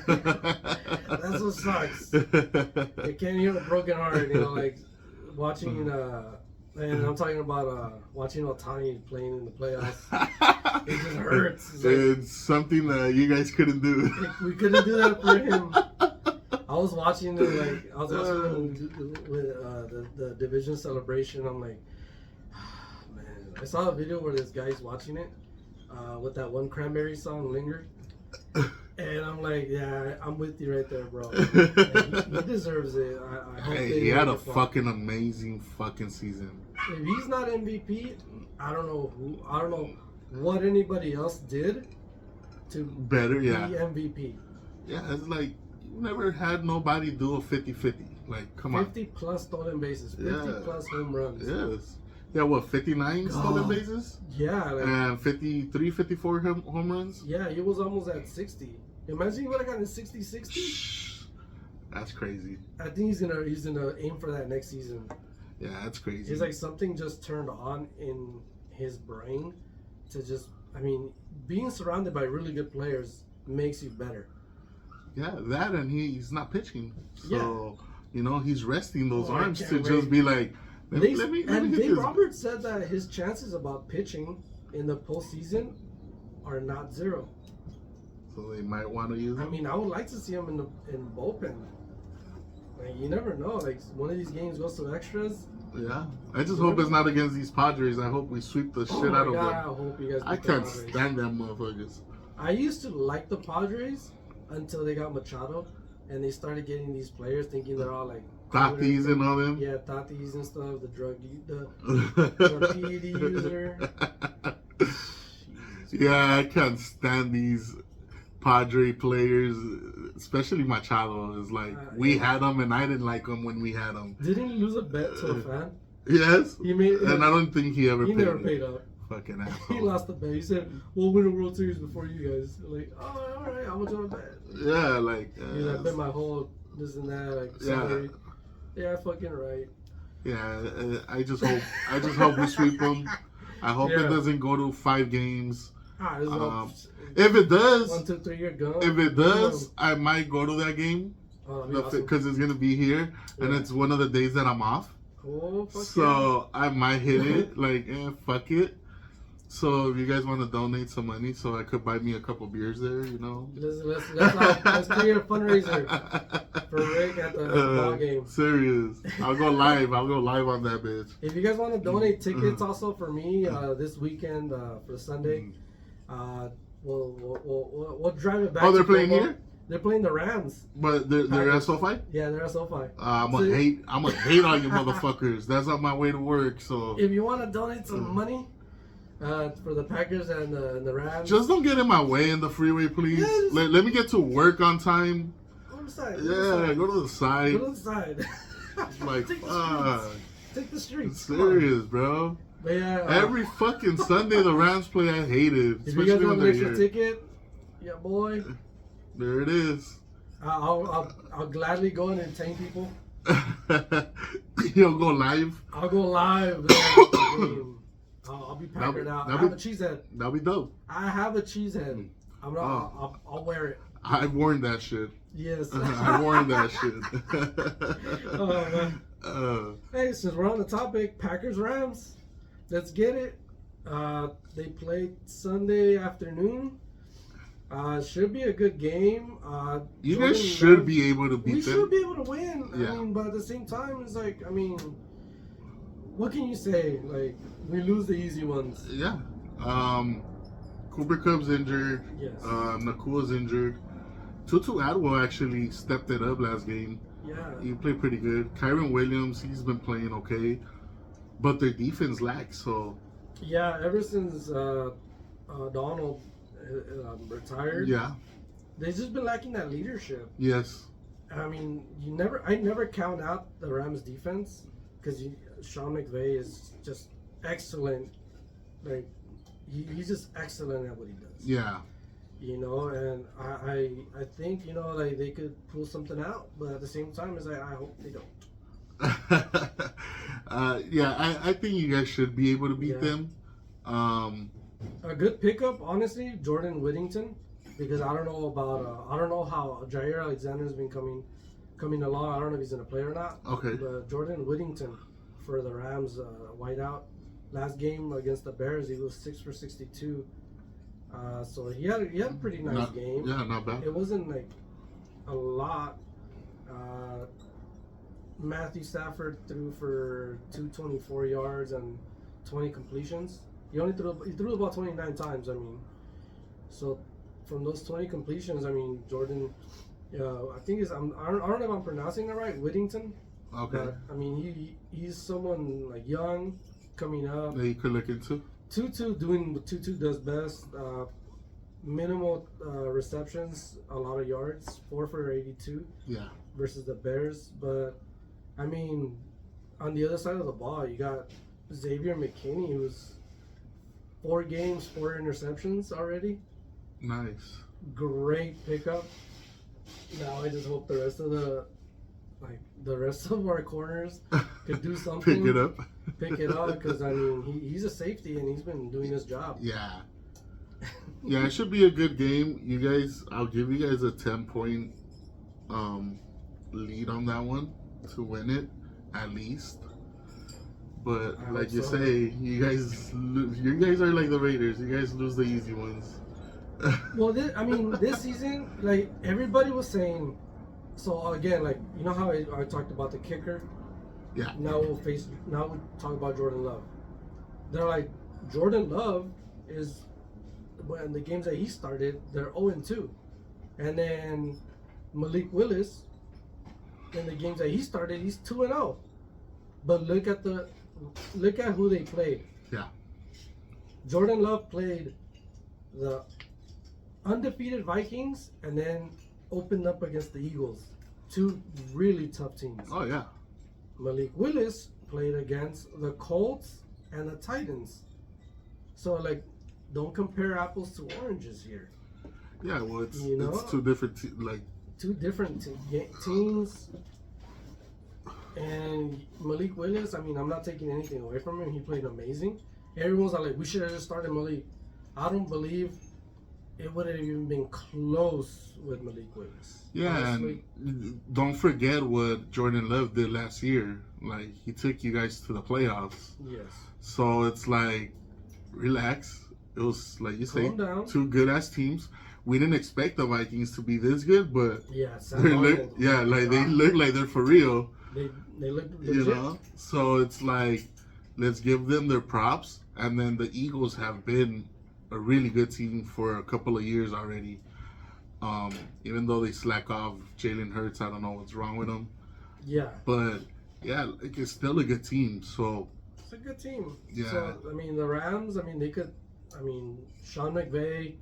That's what sucks. It can't heal a broken heart. Like watching. And I'm talking about watching Ohtani playing in the playoffs. It just hurts. It's, like, it's something that you guys couldn't do. we couldn't do that for him. I was watching it with the division celebration. I'm like, man. I saw a video where this guy's watching it with that one Cranberry song, "Linger," and I'm like, yeah, I'm with you right there, bro. He deserves it. I hope He had a fucking amazing fucking season. If he's not MVP, I don't know what anybody else did to Better, yeah. be MVP. Yeah, it's like you never had nobody do a 50-50. Like, come on. 50 plus stolen bases, 50 Yeah. plus home runs. Yes. Yeah, what, 59 stolen bases? Yeah, like, And 53, 54 home runs? yeah, he was almost at 60. Imagine he would have gotten 60. That's crazy. I think he's gonna aim for that next season. Yeah, that's crazy. It's like something just turned on in his brain to just. I mean, being surrounded by really good players makes you better. Yeah, that and he's not pitching. So, he's resting those Oh, I arms can't to wait. just be like, let me And hit Dave this. Roberts said that his chances about pitching in the postseason are not zero. So they might want to use I him. mean, I would like to see him in bullpen. Like, you never know. Like, one of these games goes to extras. Yeah. I just hope it's not against these Padres. I hope we sweep the shit out of I them. hope you guys. I beat the can't Padres. stand them motherfuckers. I used to like the Padres until they got Machado, and they started getting these players thinking they're all like Tatis and all them. yeah, Tatis and stuff. The PED user. Yeah, I can't stand these Padre players, especially Machado. It's like we had him, and I didn't like him when we had him. Didn't he lose a bet to a fan? Yes, He made, and I don't think he ever he paid. never paid up. Fucking He asshole. lost the bet. He said, "We'll win a World Series before you guys." Like, oh, all right, how much on a bet? Yeah, like. He's like, I bet my whole this and that. Like, sorry. Yeah, fucking right. Yeah, I just hope we sweep them. I hope it doesn't go to 5 games. If it does, 1, 2, 3, you're gone. if it does, I might go to that game Awesome. because it's gonna be here, and Yeah. it's one of the days that I'm off. Oh, fuck So I might hit it. Like, fuck it. So if you guys want to donate some money, so I could buy me a couple beers there, Let's create a fundraiser for Rick at the ball game. Serious. I'll go live. I'll go live on that bitch. If you guys want to donate tickets, also for me this weekend for Sunday, we'll drive it back. Oh, they're to playing Provo. here? They're playing the Rams. But they're at SoFi? Yeah, they're at SoFi. I'm gonna hate on you motherfuckers. That's on my way to work, so If you want to donate some money for the Packers and the Rams, just don't get in my way in the freeway, please. Yeah, Let me get to work on time. go to the side. Yeah, go to the side. Go to the side. Like, Take the fuck. streets. Take the streets. Come on. Serious, bro. But yeah, Every fucking Sunday the Rams play, I hate it. if you guys Especially when want an they're extra here. ticket, yeah, boy, There it is. I'll gladly go and entertain people. You'll go live. I'll go live. I'll be packered out. I have a cheese head. That'll be dope. I have a cheese head. I'm not. I'll wear it. I've worn that shit. Yes. I've worn that shit. Oh, man. Hey, since we're on the topic, Packers Rams, let's get it. They play Sunday afternoon. Should be a good game. You Jordan guys should Love- be able to beat We them. should be able to win. Yeah. I mean, but at the same time, it's like, I mean, what can you say? Like, we lose the easy ones. Yeah. Cooper Cup's injured. Yes. Nakua's injured. Tutu Atwell actually stepped it up last game. Yeah. He played pretty good. Kyron Williams, he's been playing okay, but their defense lacks. So Yeah. Ever since Donald retired, yeah, they've just been lacking that leadership. yes, I mean, I never count out the Rams defense because Sean McVay is just excellent. Like he's just excellent at what he does. yeah. You know, and I think like they could pull something out, but at the same time, it's like I hope they don't. Yeah, I think you guys should be able to beat Yeah. them. A good pickup, honestly, Jordan Whittington, because I don't know how Jair Alexander's been coming along. I don't know if he's gonna play or not. Okay. But Jordan Whittington for the Rams, wideout. Last game against the Bears, he was 6 for 62. So he had a pretty nice game. Yeah, not bad. It wasn't like a lot. Matthew Stafford threw for 224 yards and 20 completions. He threw the ball 29 times. I mean, so from those 20 completions, I mean Jordan, I think I don't know if I'm pronouncing it right, Whittington. Okay. But I mean he's someone like young, coming up. That you could look into. Tutu doing what Tutu does best. Minimal receptions, a lot of yards, 4 for 82 Yeah. versus the Bears. But I mean, on the other side of the ball, you got Xavier McKinney, who's 4 games, 4 interceptions already. Nice. Great pickup. Now I just hope the rest of our corners could do something. Pick it up. Pick it up, because I mean he's a safety and he's been doing his job. Yeah. Yeah, it should be a good game. You guys, I'll give you guys a 10-point lead on that one to win it, at least. But I like hope you so. say, you guys are like the Raiders. You guys lose the easy ones. Well, this season, like everybody was saying. So again, like you know how I talked about the kicker. Yeah. Now we'll talk about Jordan Love. They're like Jordan Love is, when the games that he started, they're 0-2, and then Malik Willis, in the games that he started, he's 2-0. But look at who they played. Yeah. Jordan Love played the undefeated Vikings and then opened up against the Eagles, 2 really tough teams. Oh yeah. Malik Willis played against the Colts and the Titans. So like, don't compare apples to oranges here. Yeah. Well, it's You know? it's 2 different like. 2 different teams. And Malik Willis, I mean, I'm not taking anything away from him. He played amazing. Everyone's like, we should have just started Malik. I don't believe it would have even been close with Malik Willis. Yeah, honestly. and don't forget what Jordan Love did last year. Like, he took you guys to the playoffs. Yes. So it's like, relax. It was, like you say, Calm down. 2 good-ass teams. We didn't expect the Vikings to be this good, but Yeah, Sam they Darnold. they look like they're for real. They look legit. You know? So it's like, let's give them their props. And then the Eagles have been a really good team for a couple of years already. Even though they slack off Jalen Hurts, I don't know what's wrong with them. Yeah. But yeah, it's still a good team. So It's a good team. Yeah. So, I mean, the Rams, I mean, Sean McVay,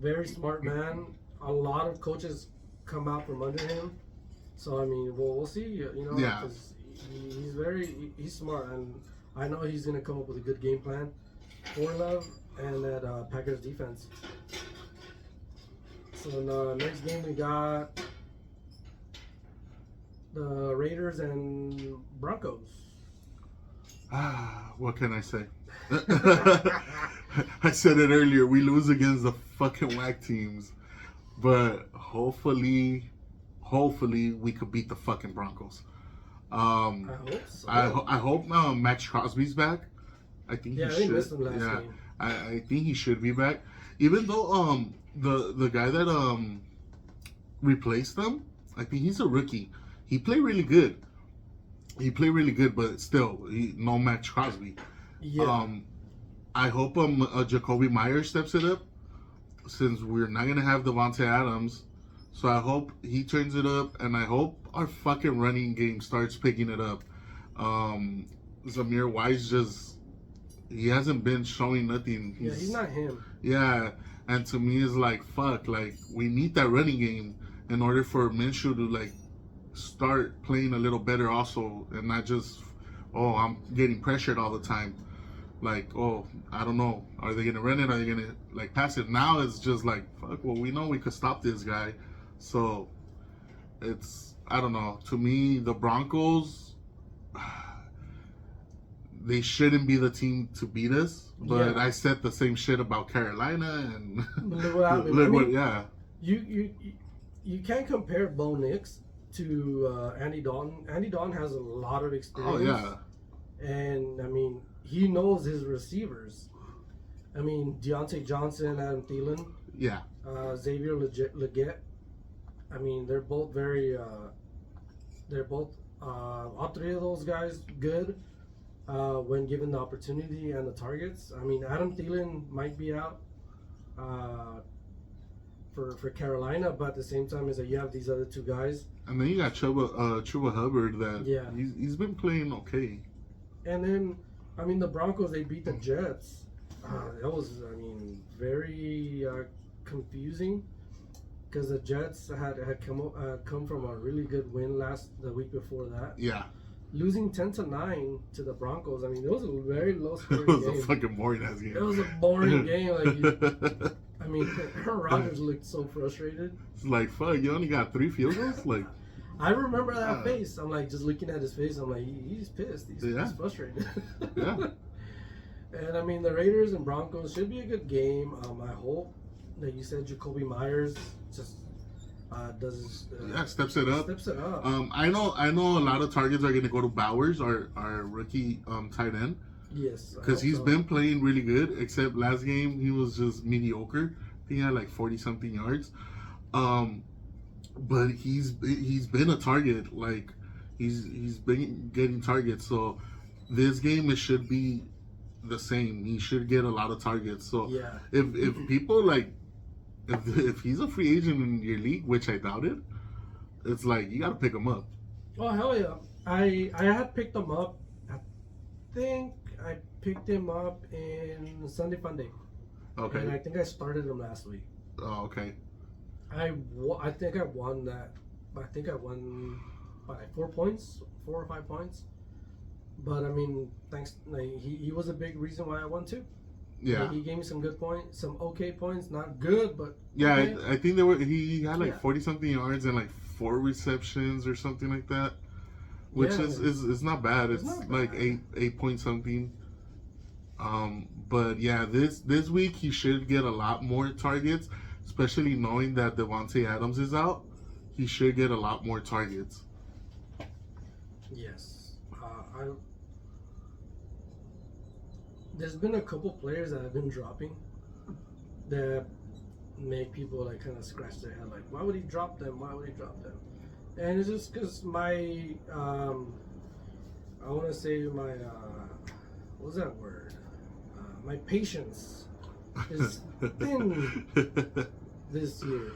very smart man. A lot of coaches come out from under him. So, I mean, we'll see, you know, Yeah. 'cause he's smart. And I know he's going to come up with a good game plan for Love and that Packers defense. So, in the next game, we got the Raiders and Broncos. what can I say? I said it earlier. We lose against the fucking whack teams, but hopefully we could beat the fucking Broncos. I hope so. I hope Max Crosby's back. I think Yeah, he they should. missed him last Yeah, game. I think he should be back. Even though the guy that replaced them, I think he's a rookie. He played really good. But still, no Max Crosby. Yeah. I hope Jacoby Myers steps it up, since we're not gonna have Devontae Adams. So I hope he turns it up, and I hope our fucking running game starts picking it up. Zamir Wise he hasn't been showing nothing. He's not him. Yeah, and to me it's like, fuck, like we need that running game in order for Minshew to like start playing a little better also, and not just, oh, I'm getting pressured all the time. Like, oh, I don't know, are they gonna run it? Are they gonna like pass it? Now it's just like, fuck, well, we know we could stop this guy, so it's, I don't know. To me, the Broncos, they shouldn't be the team to beat us. But I said the same shit about Carolina, and yeah. You can't compare Bo Nix to Andy Dalton. Andy Dalton has a lot of experience. Oh yeah. And I mean, he knows his receivers. I mean, Deontay Johnson, Adam Thielen. Yeah. Xavier Legette. I mean, they're both very. All three of those guys good when given the opportunity and the targets. I mean, Adam Thielen might be out for Carolina, but at the same time, is that you have these other two guys. And then you got Chuba Hubbard that he's been playing okay. And then, I mean, the Broncos, they beat the Jets. That was, I mean, very confusing, because the Jets had come from a really good win the week before that. Yeah. Losing 10-9 to the Broncos. I mean, it was a very low scoring game. It was game. a fucking boring ass game. It was a boring game. I mean, Aaron Rodgers looked so frustrated. It's like, fuck, you only got 3 field goals? Like, I remember that face. I'm like, just looking at his face, I'm like, he's pissed. He's frustrated. Yeah. And I mean, the Raiders and Broncos should be a good game. I hope that you said Jacoby Myers just steps it up. Steps it up. I know a lot of targets are going to go to Bowers, our rookie tight end. Yes. Because he's been playing really good, except last game he was just mediocre. I think he had like 40-something yards. But he's been a target. Like, he's been getting targets. So this game, it should be the same. He should get a lot of targets. So if people like, if he's a free agent in your league, which I doubt it, it's like you got to pick him up. Oh hell yeah! I had picked him up. I think I picked him up in Sunday Funday. Okay. And I think I started him last week. Oh, okay. I think I won that. I think I won by 4 or 5 points. But I mean, thanks. Like, he was a big reason why I won too. Yeah. He gave me some good points, some okay points, not good, but yeah. Okay. I think he had like 40-something yards and like 4 receptions or something like that, which is not bad. It's not like bad. 8 point something. But yeah, this week he should get a lot more targets, especially knowing that Devontae Adams is out. He should get a lot more targets. Yes. There's been a couple players that have been dropping that make people like kind of scratch their head, like, why would he drop them? And it's just because my I want to say my what's that word? My patience is thin this year,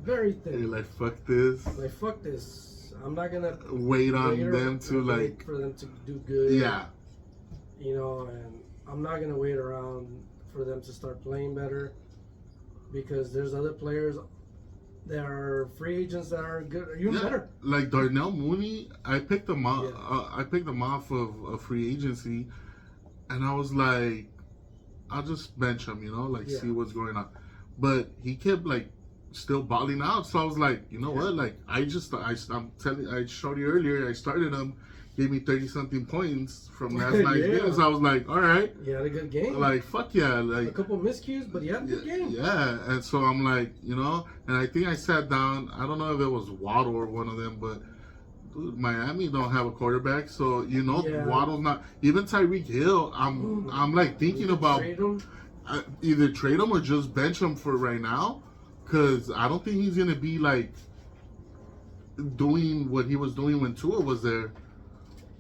very thin. You're like, fuck this. Like, fuck this. I'm not gonna wait on them to like for them to do good. Yeah. You know, and I'm not gonna wait around for them to start playing better, because there's other players that are free agents that are good, or even better. Like Darnell Mooney, I picked him off. I picked him off of a free agency, and I was like, I'll just bench him, see what's going on. But he kept like still balling out, so I was like, you know what? Like, I showed you earlier, I started him. Gave me 30-something points from last night's game. So I was like, all right. You had a good game. Like, fuck yeah. Like, a couple miscues, but you had a good game. Yeah. And so I'm like, and I think I sat down. I don't know if it was Waddle or one of them, but dude, Miami don't have a quarterback. So, Waddle's not. Even Tyreek Hill, I'm like thinking about either trade him or just bench him for right now. Because I don't think he's going to be like doing what he was doing when Tua was there.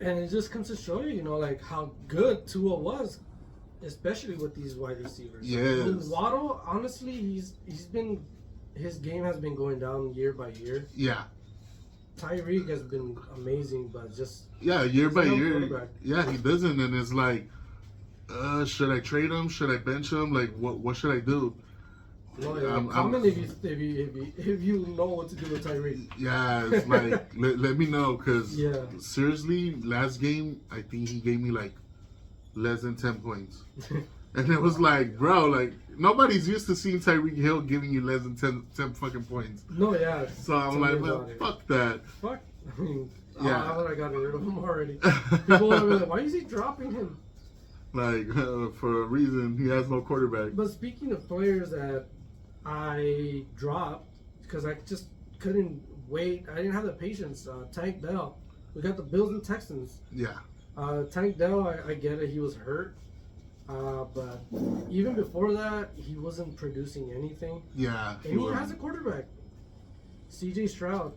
And it just comes to show you, like how good Tua was especially with these wide receivers. Yes. I mean, Waddle, honestly, his game has been going down year by year. Yeah. Tyreek has been amazing, but just year by no year. quarterback. Yeah, he doesn't, and it's like, should I trade him? Should I bench him? Like, what should I do? no, yeah, comment if you know what to do with Tyreek. Yeah, it's like let me know, because Yeah. seriously, last game I think he gave me like less than 10 points, and it was like, bro, like nobody's used to seeing Tyreek Hill giving you less than 10 fucking points. No, yeah. So I'm Tell like, me man, about it. fuck that. Fuck. I mean, Yeah. I would have gotten rid of him already. People would be like, why is he dropping him? Like for a reason, he has no quarterback. But speaking of players that I dropped because I just couldn't wait. I didn't have the patience. Tank Dell. We got the Bills and Texans. Yeah, Tank Dell, I get it. He was hurt. But even before that, he wasn't producing anything. yeah. And he has a quarterback, CJ Stroud.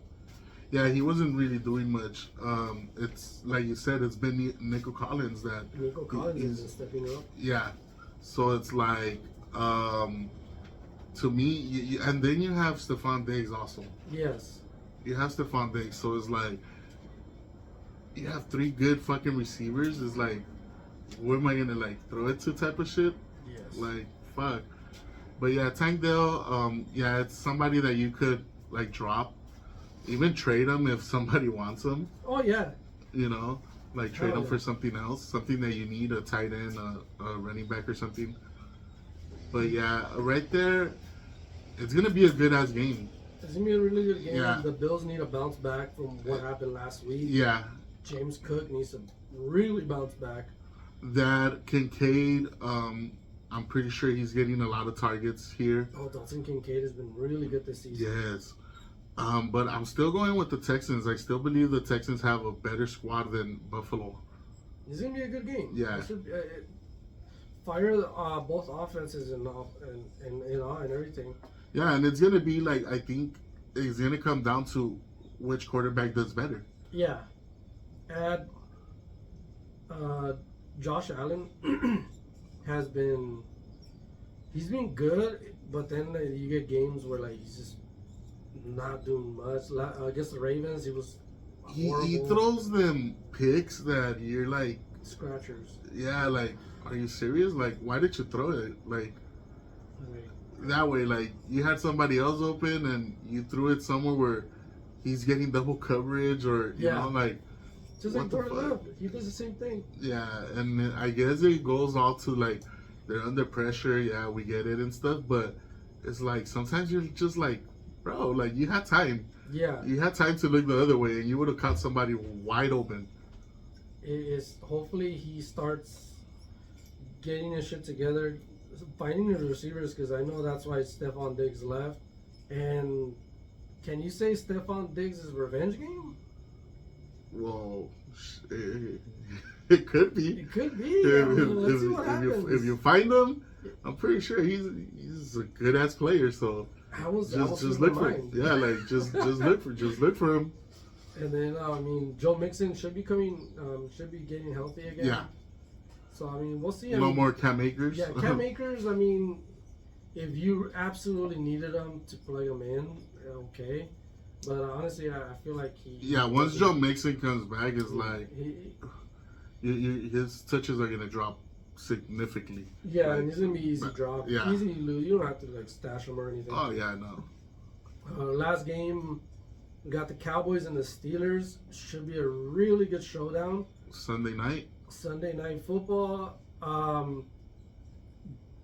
Yeah, he wasn't really doing much. It's like you said, it's been Nico Collins that. Nico Collins he's- is stepping up. Yeah, so it's like, to me, and then you have Stephon Diggs also. Yes. You have Stephon Diggs, so it's like, you have 3 good fucking receivers. It's like, where am I gonna like throw it to type of shit? Yes. Like, fuck. But yeah, Tank Dell, yeah, it's somebody that you could like drop, even trade him if somebody wants him. Oh yeah. You know, like trade Hell him yeah. for something else, something that you need, a tight end, a running back or something. But yeah, right there, it's gonna be a good ass game. It's gonna be a really good game. Yeah. The Bills need to bounce back from what happened last week. Yeah, James Cook needs to really bounce back. that Kincaid, I'm pretty sure he's getting a lot of targets here. Oh, Dalton Kincaid has been really good this season. Yes. But I'm still going with the Texans. I still believe the Texans have a better squad than Buffalo. It's gonna be a good game. Yeah. It should be, fire both offenses and everything. Yeah, and it's gonna be like, I think it's gonna come down to which quarterback does better. Yeah. Add Josh Allen has been good, but then you get games where like he's just not doing much. Against the Ravens, he was horrible. He throws them picks that you're like, Scratchers. yeah, like, are you serious? Like, why did you throw it? Like, that way, like, you had somebody else open and you threw it somewhere where he's getting double coverage, or, you Yeah. know, like, Just what like the Jordan fuck? Love, he does the same thing. Yeah, and I guess it goes all to, like, they're under pressure, yeah, we get it and stuff, but it's like, sometimes you're just like, bro, like, you had time. Yeah, You had time to look the other way, and you would have caught somebody wide open. it is. Hopefully, he starts getting his shit together, finding his receivers, because I know that's why Stephon Diggs left. And can you say Stephon Diggs' revenge game? Well, it could be. It could be. I mean, let's see what If happens. you find him, I'm pretty sure he's a good ass player. So I was just through look my for him. mind. Yeah, like just look for him. And then I mean, Joe Mixon should be getting healthy again. Yeah. So I mean, we'll see. I No mean, more Cam Akers. Yeah, Cam Akers. I mean, if you absolutely needed him to plug him in, okay. But honestly, I feel like Yeah, once Joe Mixon comes back, it's like he his touches are gonna drop significantly. yeah, Like, and it's gonna be easy but- drop, yeah. easy lose. You don't have to like stash him or anything. Oh yeah, no. Last game, we got the Cowboys and the Steelers. Should be a really good showdown. Sunday night. Sunday Night Football.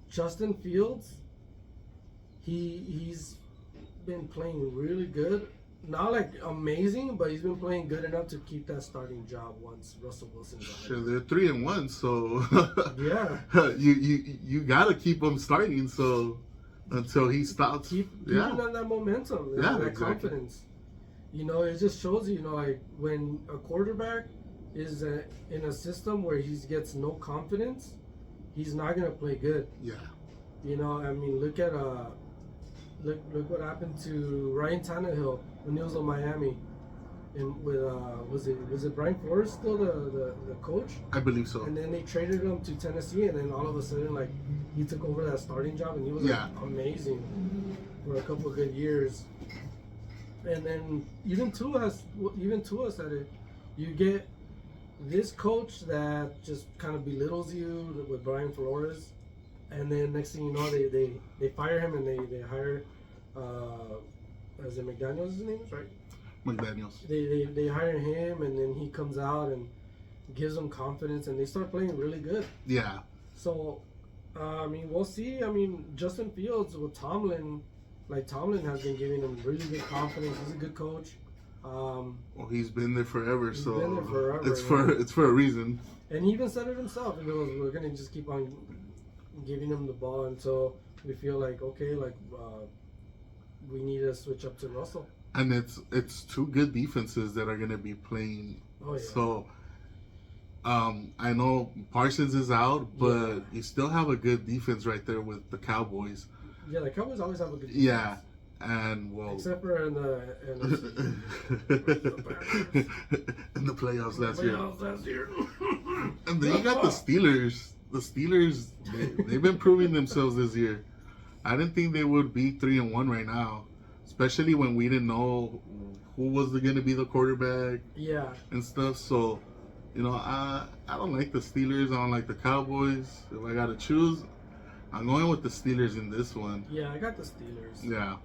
Justin Fields, he's been playing really good. Not like amazing, but he's been playing good enough to keep that starting job once Russell Wilson's Sure, out. they're 3-1, so Yeah, you gotta keep him starting. So until he stops, keep yeah. on that momentum, Yeah, that exactly. confidence. You know, it just shows you, like when a quarterback is in a system where he gets no confidence, he's not gonna play good. Yeah. You know, I mean, look what happened to Ryan Tannehill when he was in Miami. and with was it Brian Flores still the coach? I believe so. And then they traded him to Tennessee, and then all of a sudden, like, he took over that starting job, and he was like, amazing for a couple of good years. And then even Tua said it. You get this coach that just kind of belittles you with Brian Flores, and then next thing you know, they fire him and they hire is it McDaniels? His name is right. McDaniels. They hire him, and then he comes out and gives them confidence, and they start playing really good. Yeah. So, I mean, we'll see. I mean, Justin Fields with Tomlin, like Tomlin has been giving him really good confidence. He's a good coach. Well, he's been there forever, he's so been there forever, it's for a reason. And he even said it himself. He goes, "We're gonna just keep on giving him the ball until we feel like okay, like we need to switch up to Russell." And it's two good defenses that are gonna be playing. Oh, yeah. So, I know Parsons is out, but you still have a good defense right there with the Cowboys. Yeah, the Cowboys always have a good defense. Yeah. And well, except for in the in the playoffs last year. And then you got the the Steelers. The Steelers, they've been proving themselves this year. I didn't think they would be 3-1 right now, especially when we didn't know who was going to be the quarterback. Yeah. And stuff. So, you know, I don't like the Steelers. I don't like the Cowboys. If I got to choose, I'm going with the Steelers in this one. Yeah, I got the Steelers. Yeah.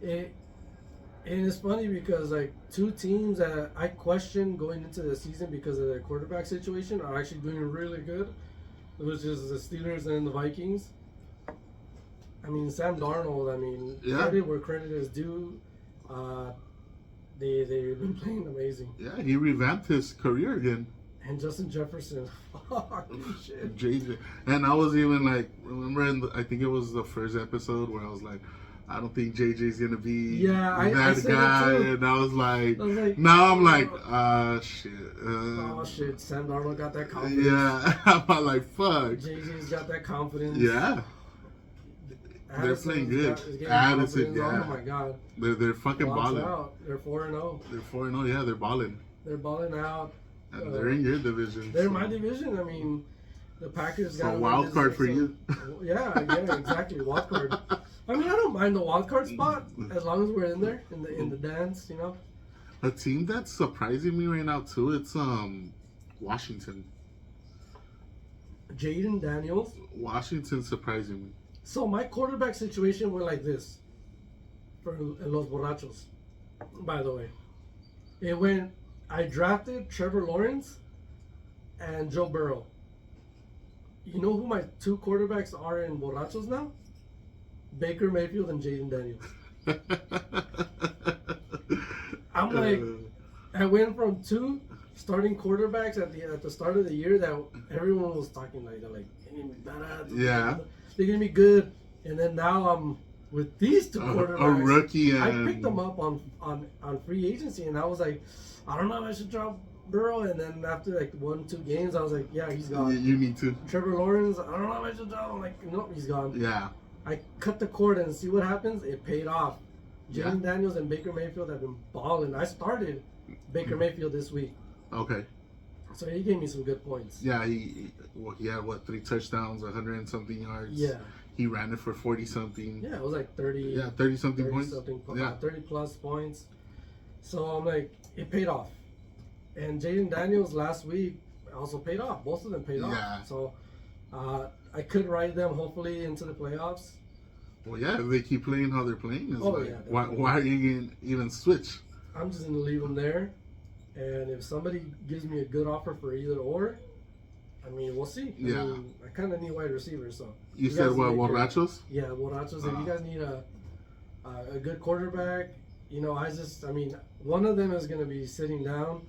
And it's funny because like two teams that I questioned going into the season because of their quarterback situation are actually doing really good, which is the Steelers and the Vikings. I mean, Sam Darnold. I mean, credit where credit is due. They've been playing amazing. Yeah, he revamped his career again. And Justin Jefferson, fucking shit. JJ, and I was even like, remember I think it was the first episode where I was like, I don't think JJ's gonna be that guy, and I was like, now I'm like, shit. Oh shit, Sam Darnold got that confidence. Yeah, I'm like, fuck. JJ's got that confidence. Yeah. They're playing good. Addison, yeah. Oh my god. They're fucking balling. Out. They're 4-0. They're 4-0. Yeah, they're balling. They're balling out. And they're in your division. They're my division. I mean, the Packers got a wild card for you. Yeah, exactly. Wild card. I mean, I don't mind the wild card spot as long as we're in there in the dance, you know. A team that's surprising me right now too. It's Washington. Jaden Daniels. Washington surprising me. So my quarterback situation went like this for Los Borrachos. By the way, it went. I drafted Trevor Lawrence and Joe Burrow. You know who my two quarterbacks are in Borrachos now? Baker Mayfield and Jaden Daniels. I'm like, I went from two starting quarterbacks at the start of the year that everyone was talking like they're gonna be good, and then now I'm with these two quarterbacks. A rookie, and I picked them up on free agency, and I was like, I don't know if I should drop Burrow, and then after like 1-2 games, I was like, yeah, he's gone. You need to. Trevor Lawrence, I don't know if I should drop him. Like, nope, he's gone. Yeah. I cut the cord and see what happens. It paid off. Jaden Daniels and Baker Mayfield have been balling. I started Baker Mayfield this week. Okay. So he gave me some good points. Yeah, he had 3 touchdowns, 100 and something yards. Yeah. He ran it for 40 something. Yeah, it was like 30. Yeah, 30 something points. 30 plus points. So I'm like, it paid off. And Jaden Daniels last week also paid off. Both of them paid off. So I could ride them hopefully into the playoffs. Well, yeah, if they keep playing how they're playing, why are you going to even switch? I'm just going to leave them there. And if somebody gives me a good offer for either or, I mean, we'll see. I mean, I kind of need wide receivers. So you said what, Borrachos? Yeah, Borrachos. If you guys need a good quarterback, you know, I mean, one of them is going to be sitting down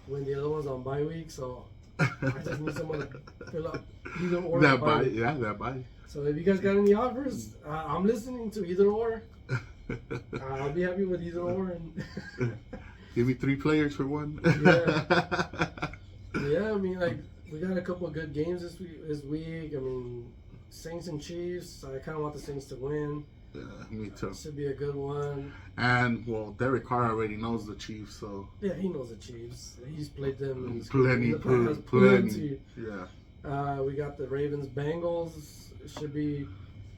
when the other one's on bye week. So I just need someone to fill up either or. That bye. So if you guys got any offers, I'm listening to either or. I'll be happy with either or. And give me 3 players for one. Yeah, I mean, like, we got a couple of good games this week. I mean, Saints and Chiefs. I kind of want the Saints to win. Yeah, me too. Should be a good one. And well, Derek Carr already knows the Chiefs, so Yeah, he knows the Chiefs. He's played them in plenty. Yeah. We got the Ravens Bengals. It should be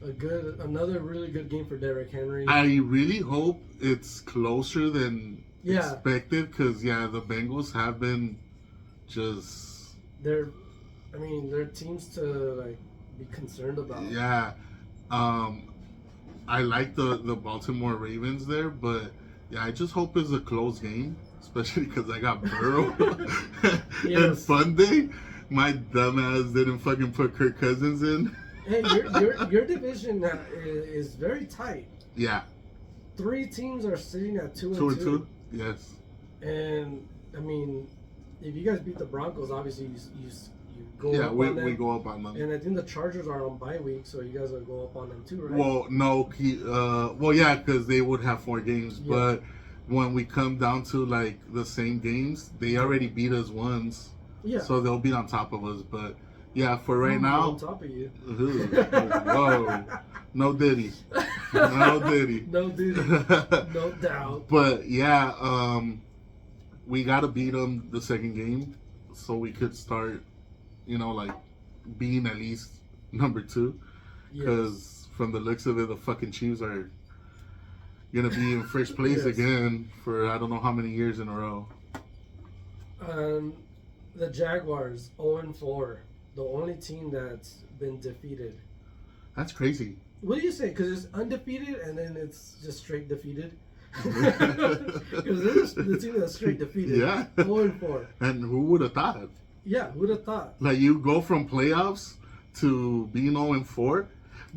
another really good game for Derrick Henry. I really hope it's closer than Yeah. expected, because the Bengals have been just They're teams to like be concerned about. Yeah. I like the Baltimore Ravens there, but I just hope it's a close game, especially because I got Burrow. And Yes. Sunday, my dumbass didn't fucking put Kirk Cousins in. Hey, your division is very tight. Yeah. 3 teams are sitting at 2 and 2 2. and 2. Yes. And I mean, if you guys beat the Broncos, obviously you go Yeah, up we on them. we go up on them. And I think the Chargers are on bye week, so you guys will go up on them too, right? Well, no, because they would have 4 games, Yeah. but when we come down to like the same games, they already beat us once, yeah. so they'll be on top of us. But for right I'm now, on top of you. Whoa, no Diddy, no Diddy, No Diddy, no doubt. But we gotta beat them the second game, so we could start, like being at least number 2. Because from the looks of it, the fucking Chiefs are gonna be in first place Yes. again for I don't know how many years in a row. The Jaguars 0-4, the only team that's been defeated. That's crazy. What do you say? Because it's undefeated and then it's just straight defeated. Because it's the team that's straight defeated. Yeah. 0-4. And who would have thought? Yeah, who'd have thought? Like you go from playoffs to being 0-4.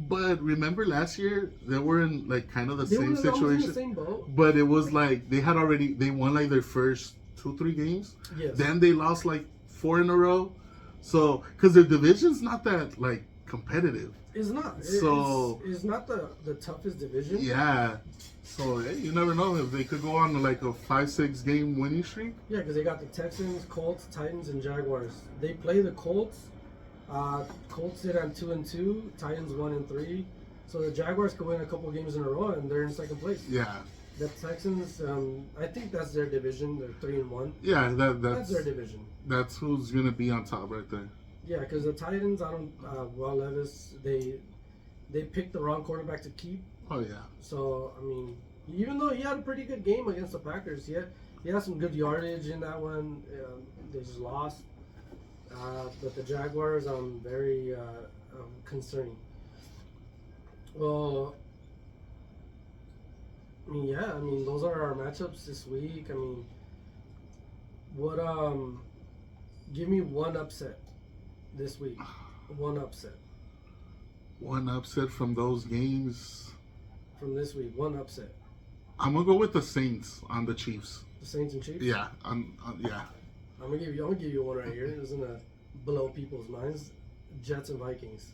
But remember last year they were in like kind of the They same were almost in situation. the same boat. But it was like they won like their first 2-3 games. Yes. Then they lost like 4 in a row. So because their division's not that like competitive. It's not. So- It's not the toughest division. Yeah. So you never know if they could go on like a 5-6 game winning streak. Yeah, because they got the Texans, Colts, Titans, and Jaguars. They play the Colts. Colts sit on 2-2, Titans 1-3. So the Jaguars could win a couple games in a row, and they're in second place. Yeah. The Texans, I think that's their division. They're 3-1. Yeah, That's that's their division. that's who's gonna be on top right there. Yeah, because the Titans, Will Levis, they picked the wrong quarterback to keep. Oh yeah. So I mean, even though he had a pretty good game against the Packers, he had some good yardage in that one. They just lost. But the Jaguars, very concerning. Well, I mean, those are our matchups this week. I mean, give me one upset this week. One upset One upset from those games. from this week. One upset. I'm gonna go with the Saints on the Chiefs. The Saints and Chiefs. Yeah, yeah. I'm gonna give you one right here. It's gonna blow people's minds. Jets and Vikings.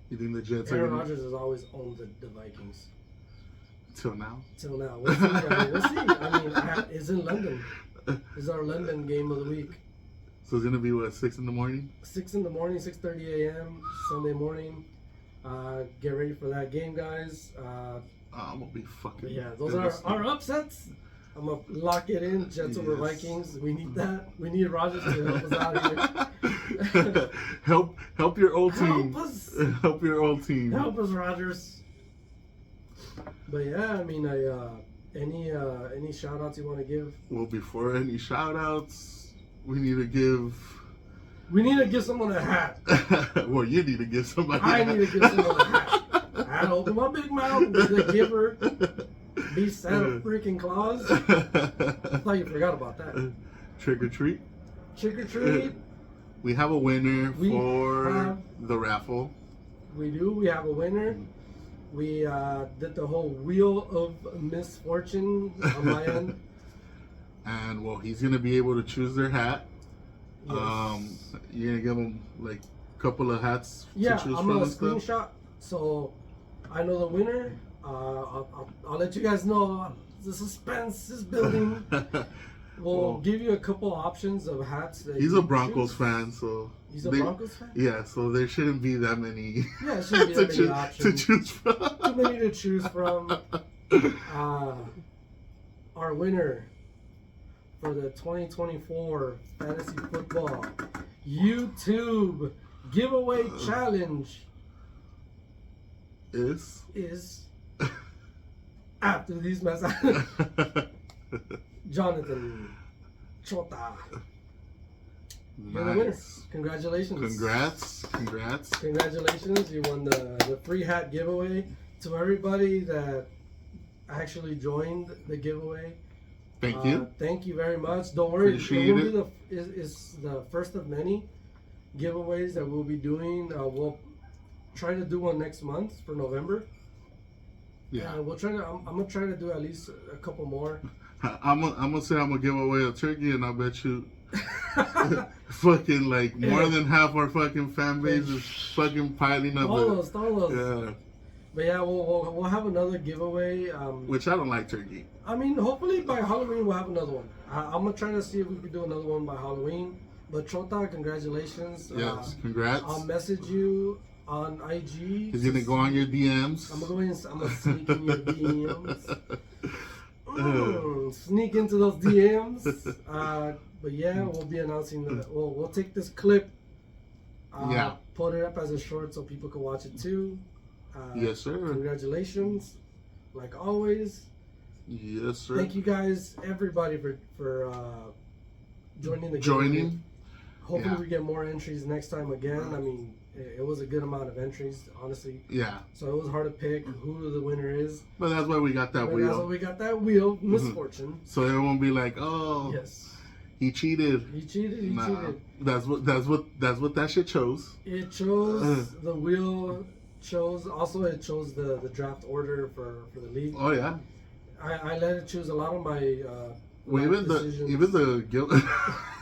You think the Jets are Aaron gonna Rodgers has always owned the Vikings till now? till now. We'll see. We'll see. I mean, it's in London. It's our London game of the week. So it's gonna be what 6 in the morning. 6 in the morning, 6:30 a.m. Sunday morning. Get ready for that game, guys. I'm gonna be fucking. But yeah, those are our upsets. I'm gonna lock it in. Jets over Yes. Vikings. We need that. We need Rodgers to help us out here. help your old team. Help us. Help your old team. Help us, Rodgers. But yeah, I mean, any shout outs you want to give? Well, before any shout outs, we need to We need to give someone a hat. well, you need to give somebody. I need to give someone a hat. I had to open my big mouth, be the giver, be Santa freaking Claus. I thought you forgot about that. Trick or treat. Trick or treat. We have a winner We for have- the raffle. We do. We have a winner. We did the whole wheel of misfortune on my end. And well, he's gonna be able to choose their hat. Yes. You're gonna give him like a couple of hats Yeah, to choose I'm from gonna and stuff. screenshot so I know the winner. I'll let you guys know. The suspense is building. We'll give you a couple options of hats. That He's you a can Broncos choose. fan, so He's a Broncos fan? yeah. So there shouldn't be that many. Yeah, it shouldn't be that many to options. choose from. Too many to choose from. Our winner for the 2024 Fantasy Football YouTube Giveaway Challenge is after these messages. Jonathan Chota. You're the winner. Nice. Congratulations. Congrats. Congratulations. You won the free hat giveaway. To everybody that actually joined the giveaway, Thank you. Thank you very much. Don't worry. Appreciate It will be it's the first of many giveaways that we'll be doing. We'll try to do one next month for November. Yeah. We'll try to. I'm gonna try to do at least a couple more. I'm gonna say I'm gonna give away a turkey, and I bet you fucking like more than half our fucking fan base is fucking piling up. Todos. Yeah. But yeah, we'll have another giveaway. Which I don't like turkey. I mean, hopefully by Halloween we'll have another one. I'm gonna try to see if we can do another one by Halloween. But Chota, congratulations. Yes, congrats. I'll message you on IG. He's gonna go on your DMs. I'm gonna sneak in your DMs. Sneak into those DMs. But yeah, we'll be announcing that. We'll take this clip. Put it up as a short so people can watch it too. Yes, sir. Congratulations, like always. Yes, sir. Thank you guys, everybody, for joining the game. Hopefully we get more entries next time again. I mean, it was a good amount of entries, honestly. Yeah. So it was hard to pick who the winner is. But that's why we got that wheel. That's why we got that wheel. Misfortune. So it won't be like, oh, yes, he cheated. He cheated. That's what that shit chose. It chose the wheel. Also it chose the draft order for the league. Oh yeah. I let it choose a lot of my even the guilt.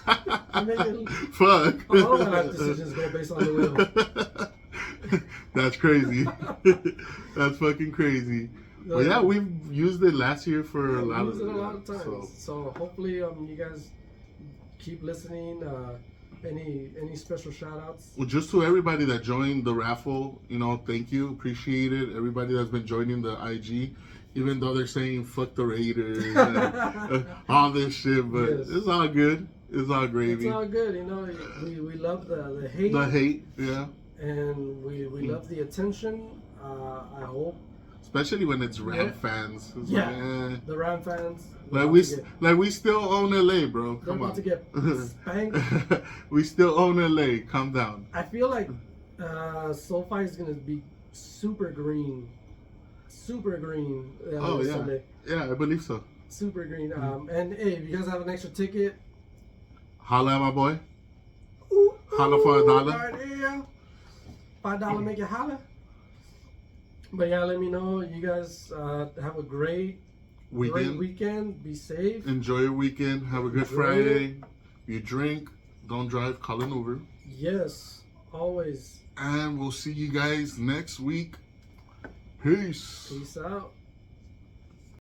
I made it, fuck. all of my life decisions go based on the wheel. That's crazy. That's fucking crazy. Well, yeah, we've used it last year for a lot of times. So hopefully you guys keep listening. Any special shout outs? Well, just to everybody that joined the raffle, thank you, appreciate it. Everybody that's been joining the IG, even though they're saying fuck the Raiders and all this shit, but it's all good. It's all gravy. It's all good. We love the hate. The hate, yeah. And we love the attention. I hope. Especially when it's Ram fans. It's the Ram fans. We still own LA, bro. Come on. About to get spanked. We still own LA. Calm down. I feel like SoFi is gonna be super green. Oh yeah. Sunday. Yeah, I believe so. Super green. And hey, if you guys have an extra ticket, holla at my boy. Holla for $1. $5 make it holla. But yeah, let me know. You guys have a great weekend. Be safe. Enjoy your weekend. Have a good Friday. You drink. Don't drive. Call an Uber. Yes, always. And we'll see you guys next week. Peace. Peace out.